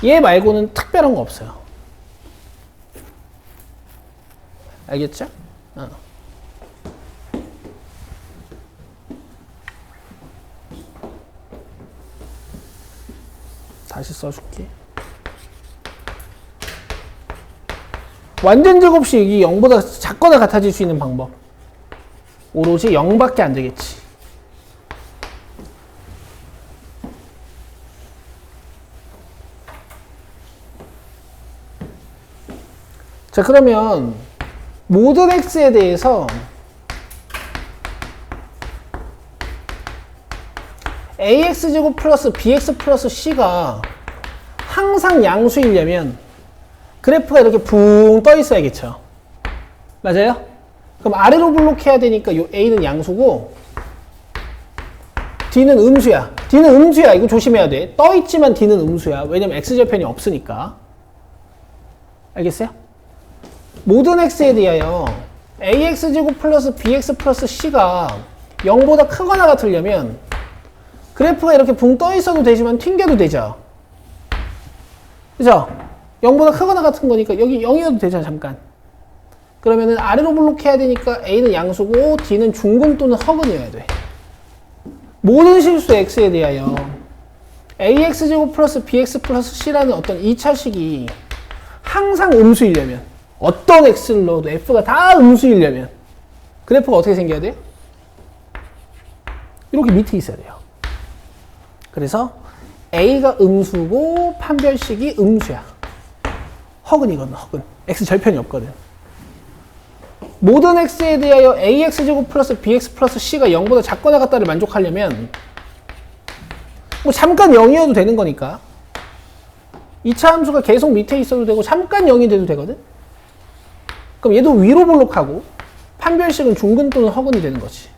얘 말고는 특별한 거 없어요. 알겠죠? 다시 써줄게. 완전 제곱식이 0보다 작거나 같아질 수 있는 방법. 오로지 0밖에 안 되겠지. 자, 그러면 모든 x에 대해서 ax제곱 플러스 bx 플러스 c가 항상 양수이려면 그래프가 이렇게 붕 떠 있어야겠죠. 맞아요? 그럼 아래로 블록해야 되니까 요 a는 양수고 d는 음수야. d는 음수야. 이거 조심해야 돼. 떠 있지만 d는 음수야. 왜냐면 x절편이 없으니까. 알겠어요? 모든 x에 대하여 ax제곱 플러스 bx 플러스 c가 0보다 크거나 같으려면 그래프가 이렇게 붕 떠 있어도 되지만 튕겨도 되죠. 그죠? 0보다 크거나 같은 거니까 여기 0이어도 되잖아, 잠깐. 그러면은 아래로 블록해야 되니까 a는 양수고 d는 중근 또는 허근이어야 돼. 모든 실수 x에 대하여 ax제곱 플러스 bx 플러스 c라는 어떤 2차식이 항상 음수이려면, 어떤 x를 넣어도 f가 다 음수이려면 그래프가 어떻게 생겨야 돼요? 이렇게 밑에 있어야 돼요. 그래서 a가 음수고 판별식이 음수야. 허근이거든, 허근. x 절편이 없거든. 모든 x에 대하여 ax제곱 플러스 bx 플러스 c가 0보다 작거나 같다를 만족하려면 뭐 잠깐 0이어도 되는 거니까 2차 함수가 계속 밑에 있어도 되고 잠깐 0이 돼도 되거든. 그럼 얘도 위로 볼록하고 판별식은 중근 또는 허근이 되는 거지.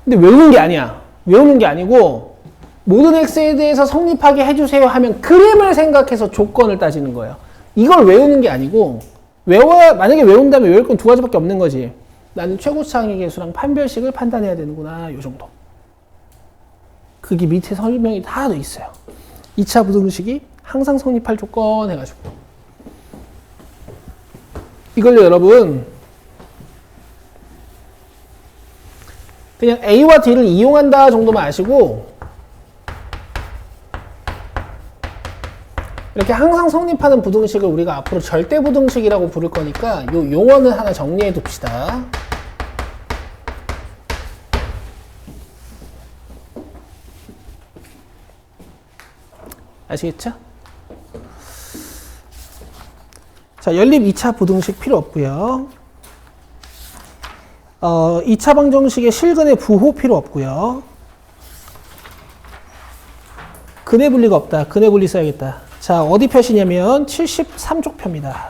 근데 외우는 게 아니야. 외우는 게 아니고 모든 x에 대해서 성립하게 해주세요 하면 그림을 생각해서 조건을 따지는 거예요. 이걸 외우는 게 아니고 만약에 외운다면 외울 건 두 가지밖에 없는 거지. 나는 최고차항의 계수랑 판별식을 판단해야 되는구나. 요 정도. 그게 밑에 설명이 다 돼 있어요. 2차 부등식이 항상 성립할 조건 해가지고. 이걸로 여러분 그냥 A와 D를 이용한다 정도만 아시고 이렇게 항상 성립하는 부등식을 우리가 앞으로 절대 부등식이라고 부를 거니까 이 용어는 하나 정리해 둡시다. 아시겠죠? 자, 연립 2차 부등식 필요 없고요. 2차 방정식의 실근의 부호 필요 없고요. 근의 분리가 없다. 근의 분리 써야겠다. 자, 어디 표시냐면 73쪽 표입니다.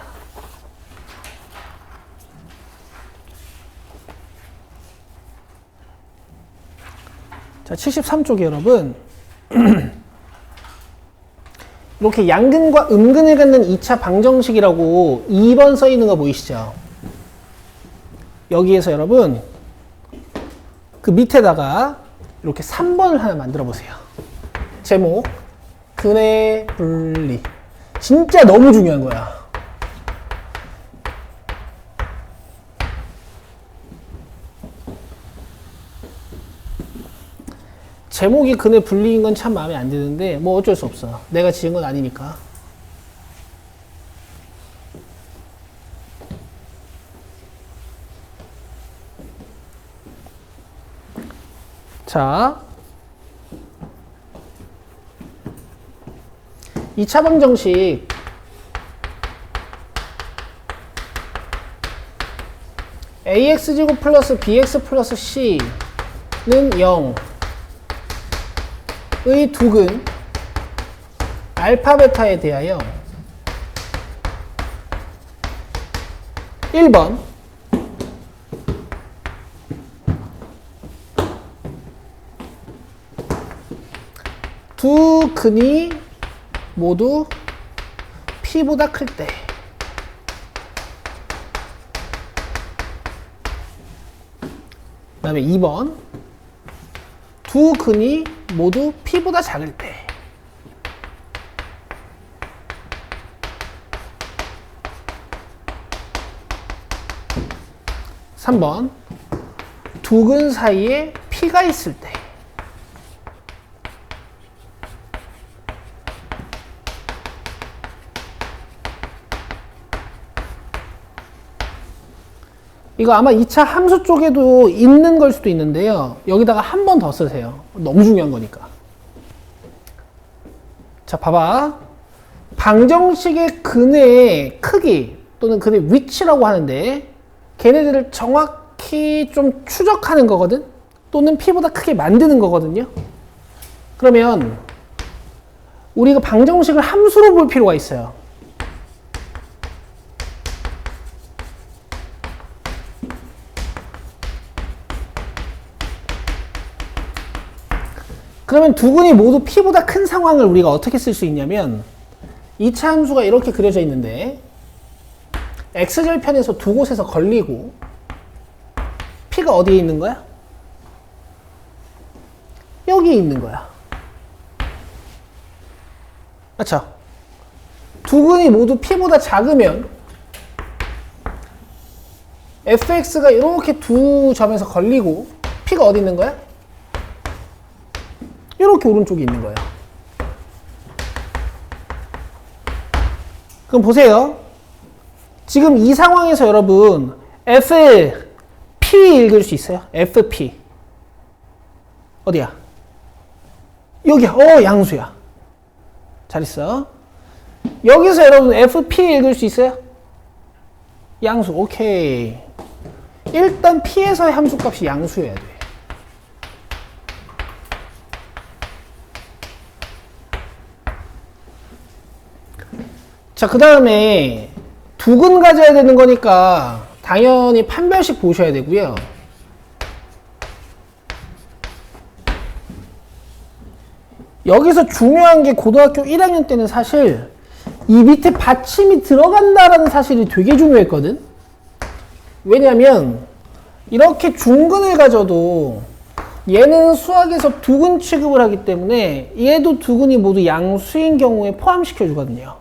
자, 73쪽에 여러분 이렇게 양근과 음근을 갖는 2차 방정식이라고 2번 써 있는 거 보이시죠? 여기에서 여러분 그 밑에다가 이렇게 3번을 하나 만들어 보세요. 제목 근의 분리. 진짜 너무 중요한 거야. 제목이 근의 분리인 건 참 마음에 안 드는데 뭐 어쩔 수 없어. 내가 지은 건 아니니까. 자, 2차 방정식 ax제곱 플러스 bx 플러스 c는 0 의 두근 알파 베타에 대하여 1번 두 근이 모두 p보다 클 때 그 다음에 2번 두 근이 모두 p보다 작을 때 3번 두 근 사이에 p가 있을 때 이거 아마 2차 함수 쪽에도 있는 걸 수도 있는데요. 여기다가 한 번 더 쓰세요. 너무 중요한 거니까. 자, 봐봐. 방정식의 근의 크기 또는 근의 위치라고 하는데 걔네들을 정확히 좀 추적하는 거거든. 또는 p보다 크게 만드는 거거든요. 그러면 우리가 방정식을 함수로 볼 필요가 있어요. 그러면 두 근이 모두 p보다 큰 상황을 우리가 어떻게 쓸 수 있냐면 2차 함수가 이렇게 그려져 있는데 x절편에서 두 곳에서 걸리고 p가 어디에 있는 거야? 여기에 있는 거야. 맞죠? 두 근이 모두 p보다 작으면 fx가 이렇게 두 점에서 걸리고 p가 어디 있는 거야? 이렇게 오른쪽에 있는 거예요. 그럼 보세요. 지금 이 상황에서 여러분 FP 읽을 수 있어요? FP 어디야? 여기야. 양수야. 잘했어. 여기서 여러분 FP 읽을 수 있어요? 양수. 오케이. 일단 P에서의 함수값이 양수여야 돼. 자, 그 다음에 두근 가져야 되는 거니까 당연히 판별식 보셔야 되고요. 여기서 중요한 게 고등학교 1학년 때는 사실 이 밑에 받침이 들어간다라는 사실이 되게 중요했거든. 왜냐면 이렇게 중근을 가져도 얘는 수학에서 두근 취급을 하기 때문에 얘도 두근이 모두 양수인 경우에 포함시켜 주거든요.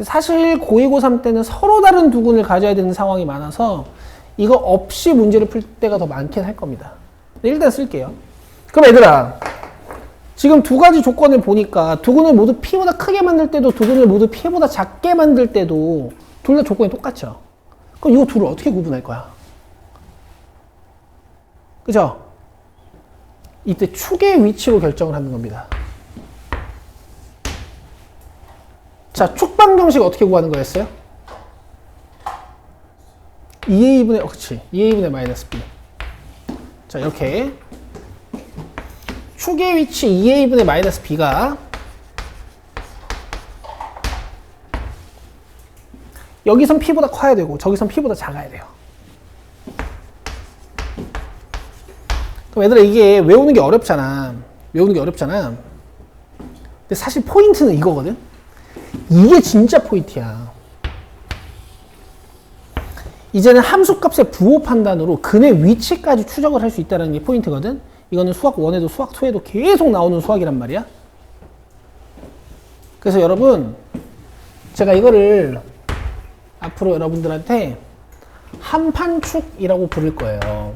사실 고2, 고3 때는 서로 다른 두근을 가져야 되는 상황이 많아서 이거 없이 문제를 풀 때가 더 많긴 할 겁니다. 일단 쓸게요. 그럼 얘들아, 지금 두 가지 조건을 보니까 두근을 모두 P보다 크게 만들 때도 두근을 모두 P보다 작게 만들 때도 둘 다 조건이 똑같죠. 그럼 이거 둘을 어떻게 구분할 거야? 그죠? 이때 축의 위치로 결정을 하는 겁니다. 자, 축 방정식 어떻게 구하는 거였어요? 2a분의, 그치. 2a분의 마이너스 b. 자, 이렇게. 축의 위치 2a분의 마이너스 b가 여기선 p보다 커야 되고 저기선 p보다 작아야 돼요. 그럼 얘들아, 이게 외우는 게 어렵잖아. 근데 사실 포인트는 이거거든. 이게 진짜 포인트야. 이제는 함수값의 부호 판단으로 근의 위치까지 추적을 할 수 있다는 게 포인트거든. 이거는 수학 1에도 수학 2에도 계속 나오는 수학이란 말이야. 그래서 여러분, 제가 이거를 앞으로 여러분들한테 한판축이라고 부를 거예요.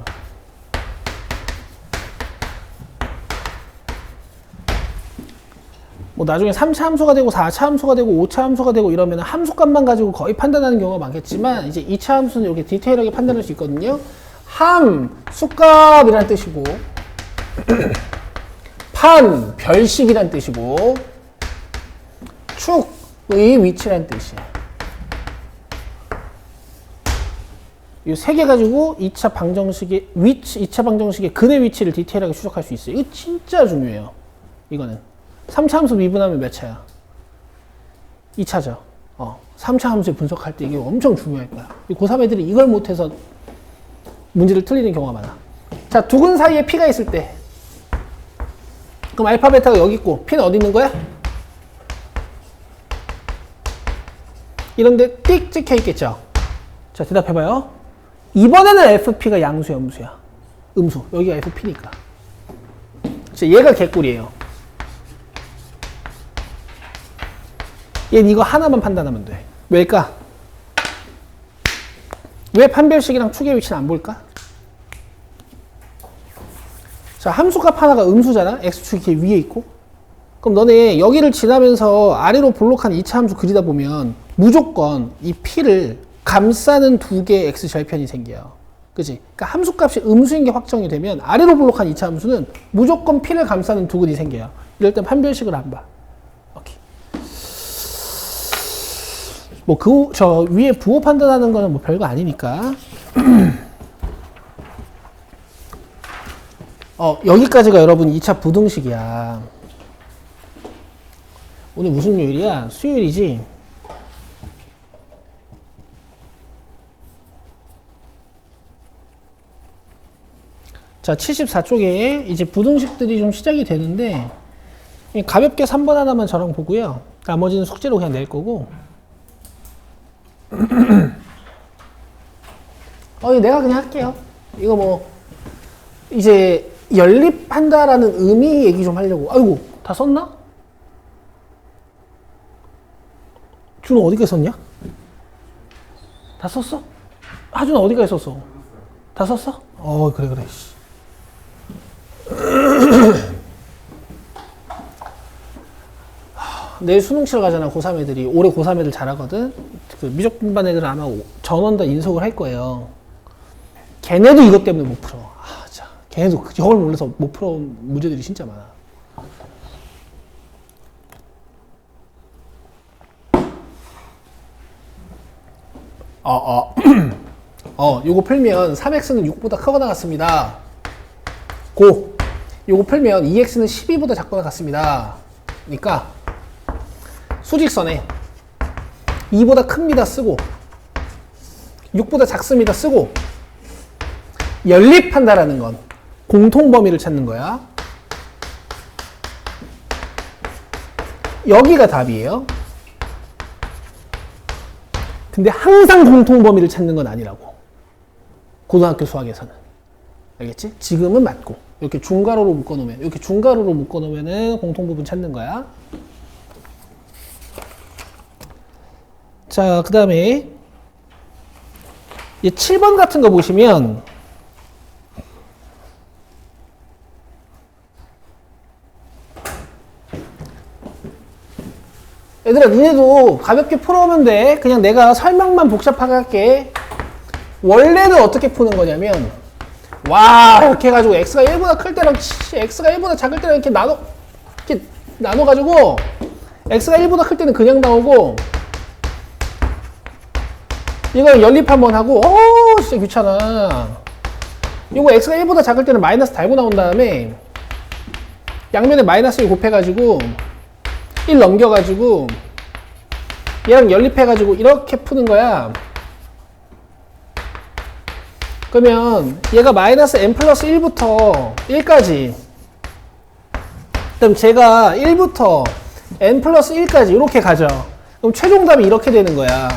뭐 나중에 3차 함수가 되고 4차 함수가 되고 5차 함수가 되고 이러면 함수값만 가지고 거의 판단하는 경우가 많겠지만 이제 2차 함수는 이렇게 디테일하게 판단할 수 있거든요. 함수값이라는 뜻이고 판, 별식이란 뜻이고 축의 위치란 뜻이에요. 이 세 개 가지고 2차 방정식의 위치, 2차 방정식의 근의 위치를 디테일하게 추적할 수 있어요. 이거 진짜 중요해요. 이거는 3차 함수 미분하면 몇 차야? 2차죠. 3차 함수 분석할 때 이게 엄청 중요할 거야. 고3 애들이 이걸 못해서 문제를 틀리는 경우가 많아. 자, 두근 사이에 P가 있을 때 그럼 알파, 베타가 여기 있고 P는 어디 있는 거야? 이런데 띡 찍혀 있겠죠? 자, 대답해봐요. 이번에는 FP가 양수야, 음수야? 음수. 여기가 FP니까. 자, 얘가 개꿀이에요. 얘는 이거 하나만 판단하면 돼. 왜일까? 왜 판별식이랑 축의 위치는 안 볼까? 자, 함수값 하나가 음수잖아? x축이 위에 있고. 그럼 너네 여기를 지나면서 아래로 볼록한 2차 함수 그리다 보면 무조건 이 p를 감싸는 두 개의 x절편이 생겨요. 그치? 그러니까 함수값이 음수인 게 확정이 되면 아래로 볼록한 2차 함수는 무조건 p를 감싸는 두 근이 생겨요. 이럴 땐 판별식을 안 봐. 오케이. 뭐 저 위에 부호 판단하는 거는 뭐 별거 아니니까. 여기까지가 여러분 2차 부등식이야. 오늘 무슨 요일이야? 수요일이지? 자, 74쪽에 이제 부등식들이 좀 시작이 되는데 가볍게 3번 하나만 저랑 보고요. 나머지는 숙제로 그냥 낼 거고. 내가 그냥 할게요. 이거 뭐 이제 연립한다라는 의미 얘기 좀 하려고. 아이고, 다 썼나? 준호 어디까지 썼냐? 다 썼어? 하준아 어디까지 썼어? 다 썼어? 그래. 내일 수능 치러 가잖아, 고3 애들이. 올해 고3 애들 잘하거든? 그 미적분반 애들은 아마 전원 다 인석을 할 거예요. 걔네도 이것 때문에 못 풀어. 자, 걔네도 저걸 몰라서 못 풀어온 문제들이 진짜 많아. 요거 풀면 3x는 6보다 크거나 같습니다. 고. 요거 풀면 2x는 12보다 작거나 같습니다. 그러니까 수직선에 2보다 큽니다 쓰고 6보다 작습니다 쓰고 연립한다라는 건 공통범위를 찾는 거야. 여기가 답이에요. 근데 항상 공통범위를 찾는 건 아니라고. 고등학교 수학에서는. 알겠지? 지금은 맞고. 이렇게 중괄호로 묶어놓으면, 이렇게 중괄호로 묶어놓으면은 공통부분 찾는 거야. 자, 그 다음에 7번 같은 거 보시면 얘들아, 니네도 가볍게 풀어오면 돼. 그냥 내가 설명만 복잡하게 할게. 원래는 어떻게 푸는 거냐면, 와, 이렇게 해가지고 x가 1보다 클 때랑 x가 1보다 작을 때랑 이렇게 나눠가지고, x가 1보다 클 때는 그냥 나오고, 이거 연립 한번 하고, 진짜 귀찮아. 이거 x가 1보다 작을 때는 마이너스 달고 나온 다음에, 양면에 마이너스 1 곱해가지고, 1 넘겨가지고 얘랑 연립해가지고 이렇게 푸는 거야. 그러면 얘가 마이너스 n 플러스 1부터 1까지, 그럼 제가 1부터 n 플러스 1까지 이렇게 가죠. 그럼 최종답이 이렇게 되는 거야.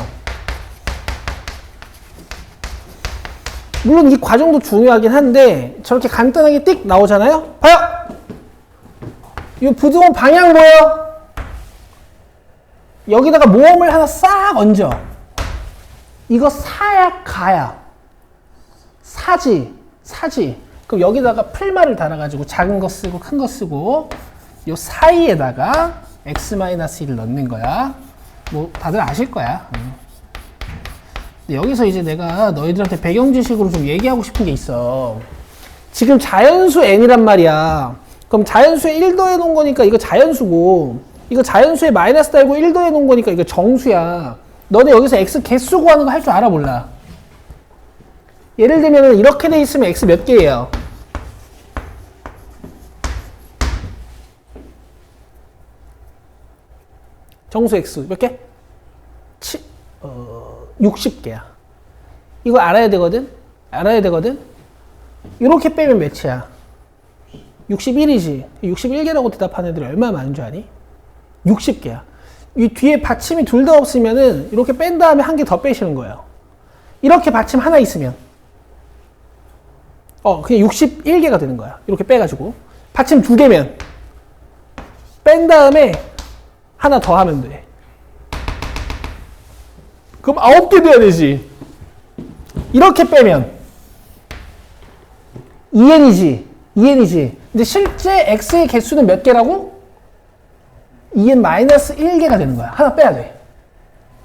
물론 이 과정도 중요하긴 한데 저렇게 간단하게 띡 나오잖아요. 봐요. 이 부등호 방향 뭐예요? 여기다가 모음을 하나 싹 얹어. 이거 사야 가야. 사지. 그럼 여기다가 풀말을 달아가지고 작은 거 쓰고 큰 거 쓰고 요 사이에다가 x-1을 넣는 거야. 뭐 다들 아실 거야. 여기서 이제 내가 너희들한테 배경 지식으로 좀 얘기하고 싶은 게 있어. 지금 자연수 n이란 말이야. 그럼 자연수에 1 더해 놓은 거니까 이거 자연수고, 이거 자연수에 마이너스 달고 1 더해 놓은 거니까 이거 정수야. 너네 여기서 x 개수 구하는 거 할 줄 알아 몰라? 예를 들면 이렇게 돼 있으면 x 몇 개예요? 정수 x 몇 개? 60개야. 이거 알아야 되거든? 이렇게 빼면 몇이야? 61이지. 61개라고 대답하는 애들이 얼마나 많은 줄 아니? 60개야. 이 뒤에 받침이 둘 다 없으면은 이렇게 뺀 다음에 한 개 더 빼시는 거예요. 이렇게 받침 하나 있으면 그냥 61개가 되는 거야. 이렇게 빼가지고 받침 2개면 뺀 다음에 하나 더 하면 돼. 그럼 9개 돼야 되지. 이렇게 빼면 2n이지. 근데 실제 x의 개수는 몇 개라고? 2n-1개가 되는 거야. 하나 빼야 돼.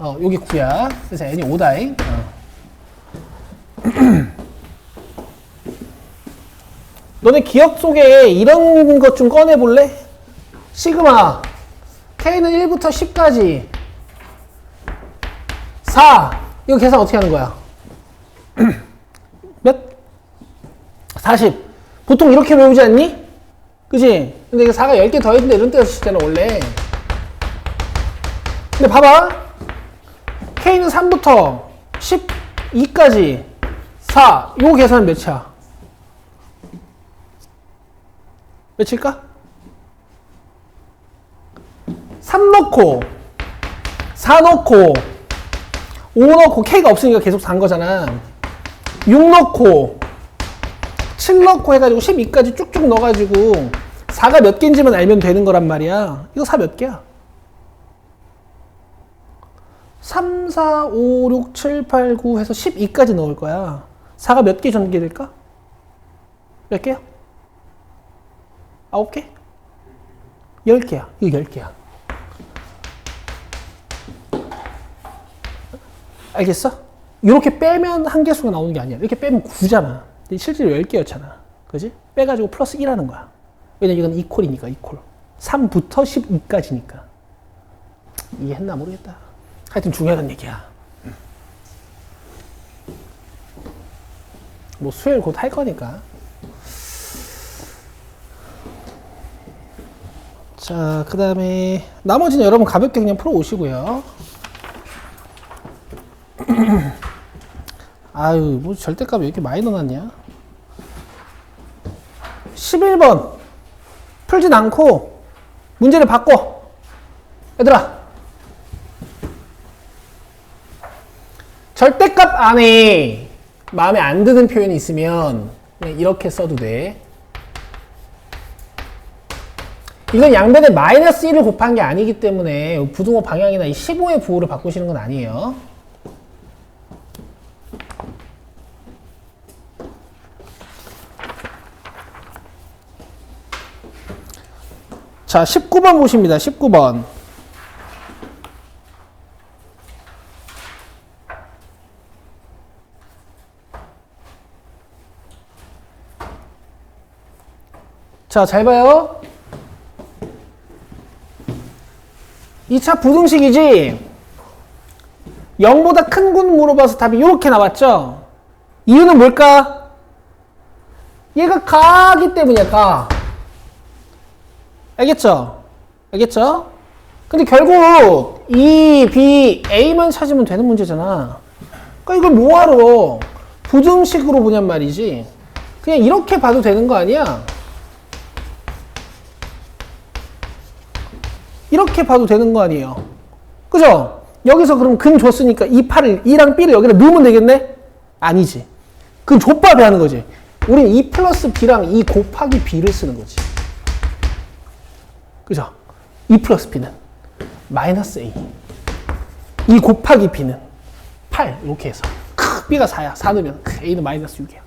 여기 9야. 그래서 n이 5다잉. 너네 기억 속에 이런 것 좀 꺼내볼래? 시그마 k는 1부터 10까지 4. 이거 계산 어떻게 하는 거야? 몇? 40. 보통 이렇게 외우지 않니? 그치? 근데 이거 4가 10개 더했는데 이런 데가 있잖아 원래. 근데 봐봐. k는 3부터 12까지 4. 요거 계산은 몇이야? 몇일까? 3 넣고 4 넣고 5 넣고 k가 없으니까 계속 산 거잖아. 6 넣고 7 넣고 해가지고 12까지 쭉쭉 넣어가지고 4가 몇 개인지만 알면 되는 거란 말이야. 이거 4 몇 개야? 3, 4, 5, 6, 7, 8, 9 해서 12까지 넣을 거야. 4가 몇 개 전개될까? 몇 개야? 9개? 10개야. 이거 10개야. 알겠어? 이렇게 빼면 한 개수가 나오는 게 아니야. 이렇게 빼면 9잖아. 근데 실제로 10개였잖아. 그지? 빼가지고 플러스 1 하는 거야. 왜냐면 이건 이퀄이니까, 이퀄. 3부터 12까지니까. 이해했나 모르겠다. 하여튼 중요한 얘기야. 뭐 수요일 곧 할 거니까. 자, 그 다음에 나머지는 여러분 가볍게 그냥 풀어 오시고요. 아유, 뭐 절대값 왜 이렇게 많이 넣어놨냐? 11번 풀진 않고 문제를 바꿔. 얘들아, 절대값 안에 마음에 안 드는 표현이 있으면 그냥 이렇게 써도 돼. 이건 양변에 마이너스 1을 곱한 게 아니기 때문에 부등호 방향이나 이 15의 부호를 바꾸시는 건 아니에요. 자, 19번 보십니다. 19번. 자, 잘 봐요. 2차 부등식이지? 0보다 큰 군 물어봐서 답이 이렇게 나왔죠? 이유는 뭘까? 얘가 가기 때문이야, 가. 알겠죠? 알겠죠? 근데 결국 E, B, A만 찾으면 되는 문제잖아. 그러니까 이걸 뭐하러 부등식으로 보냔 말이지. 그냥 이렇게 봐도 되는 거 아니야? 이렇게 봐도 되는 거 아니에요? 그죠? 여기서 그럼 근 줬으니까 이 팔을, E랑 B를 여기다 넣으면 되겠네? 아니지. 그 족밥이 하는 거지. 우린 E 플러스 B랑 E 곱하기 B를 쓰는 거지. 그죠? E 플러스 B는 마이너스 A. E 곱하기 B는 8. 이렇게 해서. B가 4야. 4 넣으면 A는 마이너스 6이야.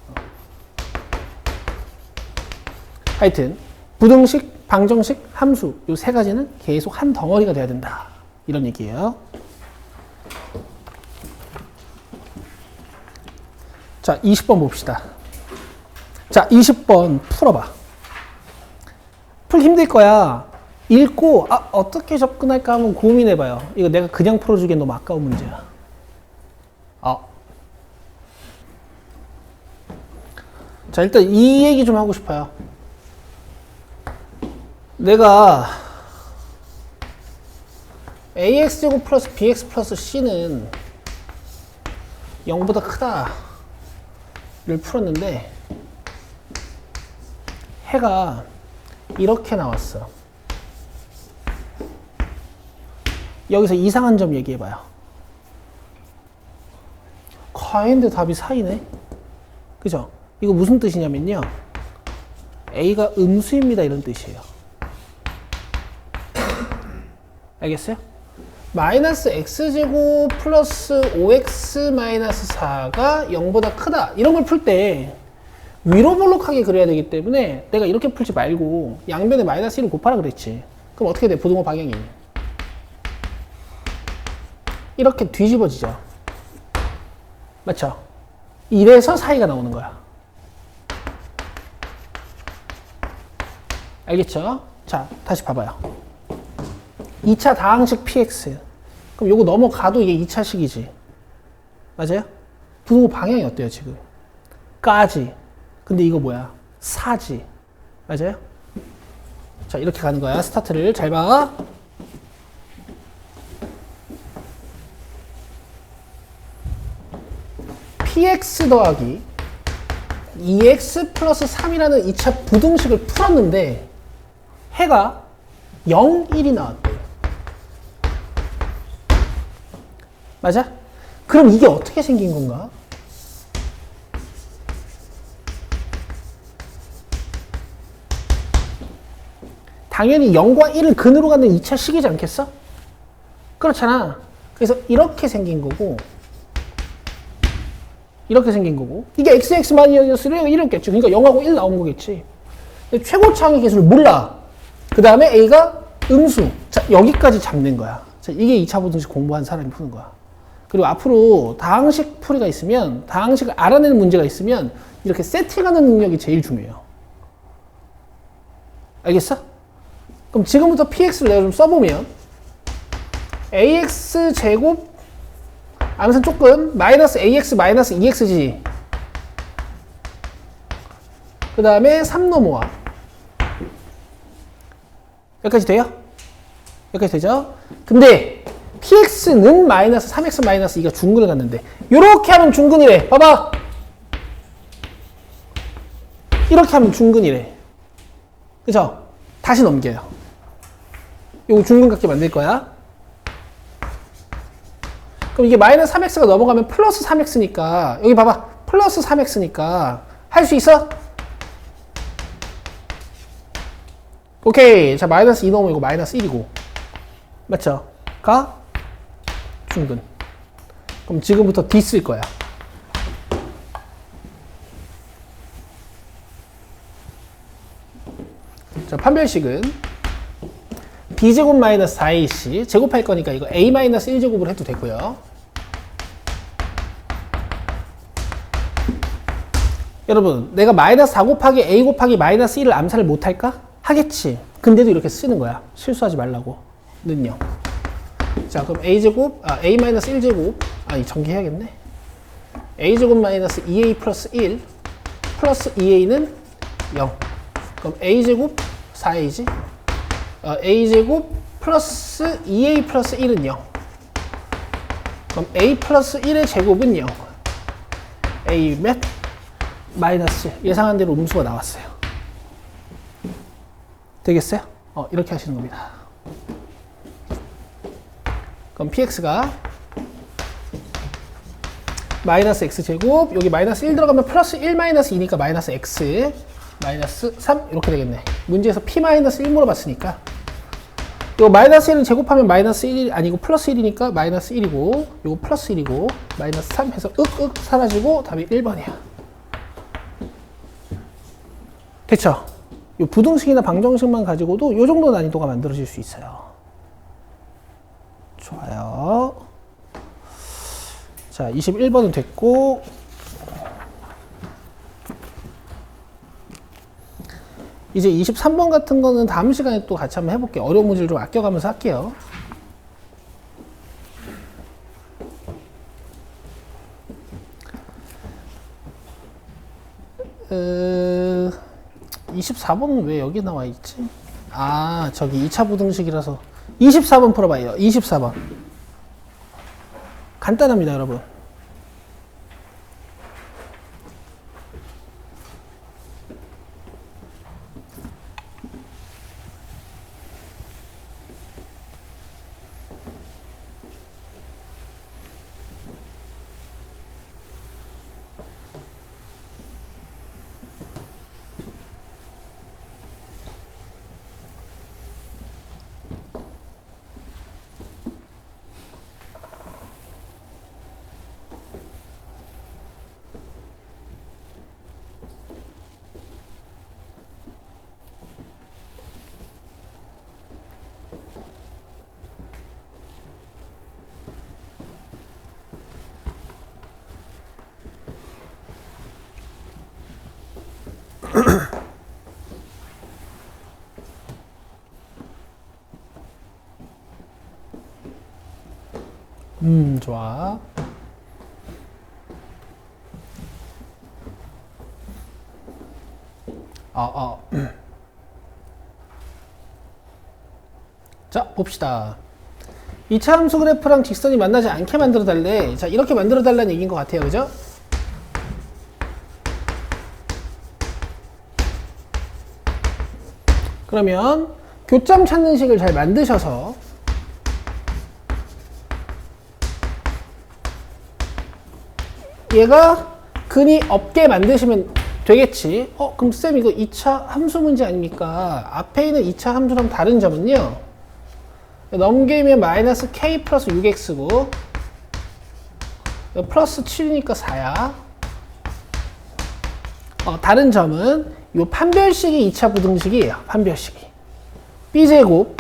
하여튼 부등식, 방정식, 함수 요 세 가지는 계속 한 덩어리가 돼야 된다. 이런 얘기예요. 자, 20번 봅시다. 자, 20번 풀어봐. 풀 힘들 거야. 읽고 어떻게 접근할까 한번 고민해봐요. 이거 내가 그냥 풀어주기엔 너무 아까운 문제야. 자, 일단 이 얘기 좀 하고 싶어요. 내가 ax제곱 플러스 bx 플러스 c는 0보다 크다를 풀었는데 해가 이렇게 나왔어. 여기서 이상한 점 얘기해봐요. 과인데 답이 4이네. 그죠? 이거 무슨 뜻이냐면요, a가 음수입니다 이런 뜻이에요. 알겠어요? 마이너스 x제곱 플러스 5x 마이너스 4가 0보다 크다 이런 걸 풀 때 위로 볼록하게 그려야 되기 때문에 내가 이렇게 풀지 말고 양변에 마이너스 1을 곱하라 그랬지. 그럼 어떻게 돼? 부등호 방향이 이렇게 뒤집어지죠. 맞죠? 이래서 사이가 나오는 거야. 알겠죠? 자, 다시 봐봐요. 2차 다항식 px. 그럼 요거 넘어가도 이게 2차식이지. 맞아요? 부등호 방향이 어때요, 지금? 까지. 근데 이거 뭐야? 사지. 맞아요? 자, 이렇게 가는 거야. 스타트를 잘 봐. px 더하기 2x 플러스 3이라는 2차 부등식을 풀었는데 해가 0, 1이 나왔대요. 맞아? 그럼 이게 어떻게 생긴 건가? 당연히 0과 1을 근으로 갖는 2차 식이지 않겠어? 그렇잖아. 그래서 이렇게 생긴 거고 이렇게 생긴 거고 이게 XX 마이너스를 이렇겠죠. 그러니까 0하고 1 나온 거겠지. 최고차항의 개수를 몰라. 그 다음에 A가 음수. 자, 여기까지 잡는 거야. 자, 이게 2차 부등식 공부한 사람이 푸는 거야. 그리고 앞으로 다항식 풀이가 있으면, 다항식을 알아내는 문제가 있으면 이렇게 세팅하는 능력이 제일 중요해요. 알겠어? 그럼 지금부터 px를 내가 좀 써보면 ax 제곱 암산 조금 마이너스 ax 마이너스 2x지. 그 다음에 3 넘어와. 여기까지 돼요? 여기까지 되죠? 근데 px는 마이너스 3x 마이너스 2가 중근을 갖는데 이렇게 하면 중근이래. 봐봐. 이렇게 하면 중근이래. 그죠? 다시 넘겨요. 이거 중근 같게 만들 거야. 그럼 이게 마이너스 3x가 넘어가면 플러스 3x니까 여기 봐봐. 플러스 3x니까 할 수 있어? 오케이. 자, 마이너스 2 넘으면 이거 마이너스 1이고. 맞죠? 가? 중근. 그럼 지금부터 D 쓸 거야. 자, 판별식은 b제곱 마이너스 4ac 제곱할 거니까 이거 a 마이너스 1제곱으로 해도 되고요. 여러분, 내가 마이너스 4 곱하기 a 곱하기 마이너스 1을 암산을 못할까? 하겠지. 근데도 이렇게 쓰는 거야. 실수하지 말라고. 는요. 자, 그럼 a제곱, a 마이너스 1제곱, 이 전개해야겠네. a제곱 마이너스 2a 플러스 1 플러스 2a는 0. 그럼 a제곱 4a지. a제곱 플러스 2a 플러스 1은 0. 그럼 a 플러스 1의 제곱은 0. a 몇? 마이너스 예상한 대로 음수가 나왔어요. 되겠어요? 이렇게 하시는 겁니다. 그럼 px가 마이너스 x제곱, 여기 마이너스 1 들어가면 플러스 1 마이너스 2니까 마이너스 x 마이너스 3 이렇게 되겠네. 문제에서 p 마이너스 1 물어봤으니까 이거 마이너스 1을 제곱하면 마이너스 1이 아니고 플러스 1이니까 마이너스 1이고 이거 플러스 1이고 마이너스 3 해서 윽윽 사라지고 답이 1번이야. 됐죠? 이 부등식이나 방정식만 가지고도 이 정도 난이도가 만들어질 수 있어요. 좋아요. 자, 21번은 됐고 이제 23번 같은 거는 다음 시간에 또 같이 한번 해볼게요. 어려운 문제를 좀 아껴가면서 할게요. 24번은 왜 여기 나와 있지? 저기 2차 부등식이라서 24번 풀어봐요. 24번. 간단합니다, 여러분. 좋아. 자, 봅시다. 2차 함수 그래프랑 직선이 만나지 않게 만들어 달래. 자, 이렇게 만들어 달라는 얘기인 것 같아요. 그죠? 그러면 교점 찾는 식을 잘 만드셔서 얘가 근이 없게 만드시면 되겠지. 그럼 쌤 이거 2차 함수 문제 아닙니까? 앞에 있는 2차 함수랑 다른 점은요. 넘기면 마이너스 k 플러스 6x고 플러스 7이니까 4야. 다른 점은 요 판별식이 2차 부등식이에요. 판별식이. b제곱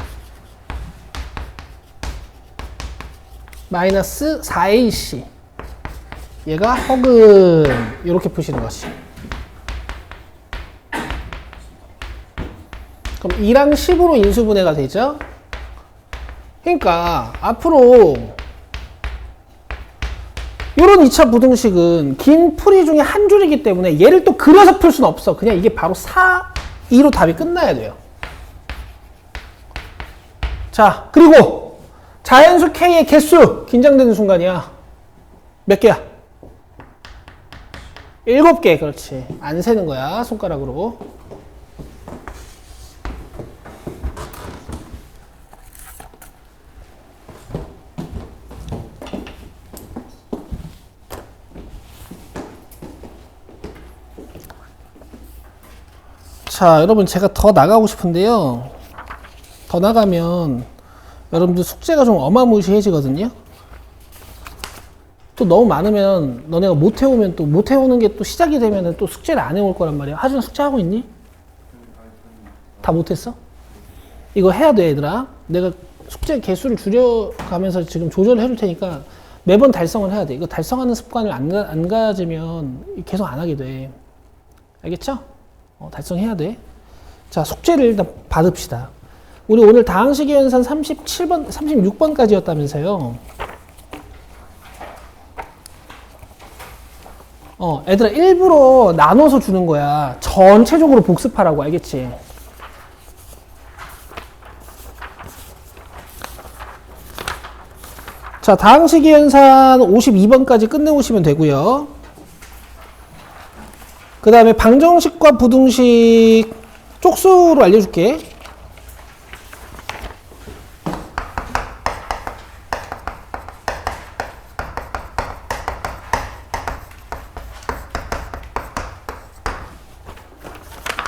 마이너스 4ac 얘가 허근 이렇게 푸시는 것이. 그럼 2랑 10으로 인수분해가 되죠. 그러니까 앞으로 이런 2차 부등식은 긴 풀이 중에 한 줄이기 때문에 얘를 또 그려서 풀 수는 없어. 그냥 이게 바로 4, 2로 답이 끝나야 돼요. 자, 그리고 자연수 K의 개수 긴장되는 순간이야. 몇 개야? 7개. 그렇지. 안 세는 거야, 손가락으로. 자, 여러분 제가 더 나가고 싶은데요. 더 나가면 여러분들 숙제가 좀 어마무시해지거든요. 또 너무 많으면 너네가 못 해오면 또 못 해오는 게 또 시작이 되면 또 숙제를 안 해올 거란 말이야. 하준아 숙제하고 있니? 다 못했어? 이거 해야 돼, 얘들아. 내가 숙제 개수를 줄여가면서 지금 조절을 해줄 테니까 매번 달성을 해야 돼. 이거 달성하는 습관을 안 가지면 계속 안 하게 돼. 알겠죠? 달성해야 돼. 자, 숙제를 일단 받읍시다. 우리 오늘 다항식의 연산 37번, 36번까지였다면서요. 애들아, 일부러 나눠서 주는 거야. 전체적으로 복습하라고, 알겠지? 자, 다항식의 연산 52번까지 끝내오시면 되고요. 그 다음에 방정식과 부등식 쪽수로 알려줄게.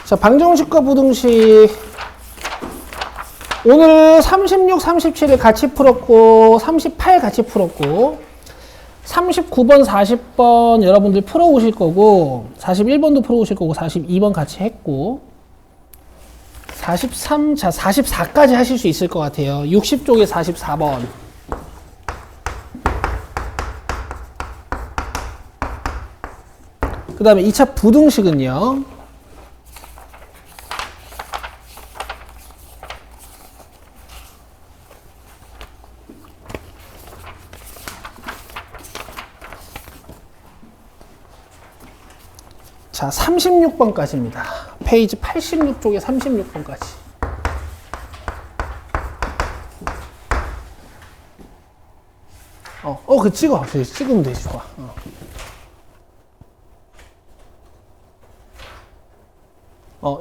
자, 방정식과 부등식 오늘 36, 37을 같이 풀었고 38 같이 풀었고 39번, 40번 여러분들 풀어오실 거고 41번도 풀어오실 거고 42번 같이 했고 43, 자 44까지 하실 수 있을 것 같아요. 60쪽에 44번. 그 다음에 2차 부등식은요. 자, 36번까지입니다. 페이지 86쪽에 36번까지. 그 찍어. 찍으면 되지, 좋아.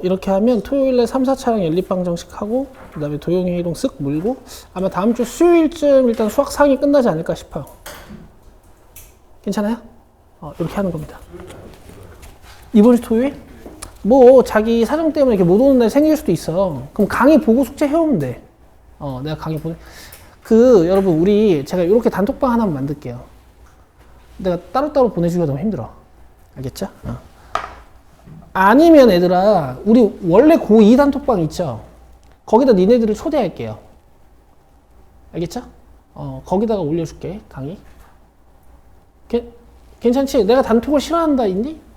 이렇게 하면 토요일에 3, 4차랑 연립방정식 하고, 그 다음에 도형회의론 쓱 물고, 아마 다음 주 수요일쯤 일단 수학 상이 끝나지 않을까 싶어요. 괜찮아요? 이렇게 하는 겁니다. 이번 주 토요일? 뭐 자기 사정 때문에 이렇게 못 오는 날 생길 수도 있어. 그럼 강의 보고 숙제 해오면 돼. 내가 강의 보내. 여러분 제가 이렇게 단톡방 하나 만들게요. 내가 따로따로 보내주기가 너무 힘들어. 알겠죠? 아니면 얘들아, 우리 원래 고2 단톡방 있죠? 거기다 니네들을 초대할게요. 알겠죠? 거기다가 올려줄게, 강의. 괜찮지? 내가 단톡을 싫어한다, 있니?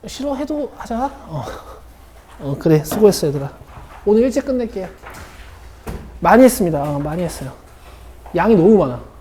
싫어해도 하자. 그래, 수고했어, 얘들아. 오늘 일찍 끝낼게요. 많이 했습니다. 많이 했어요. 양이 너무 많아.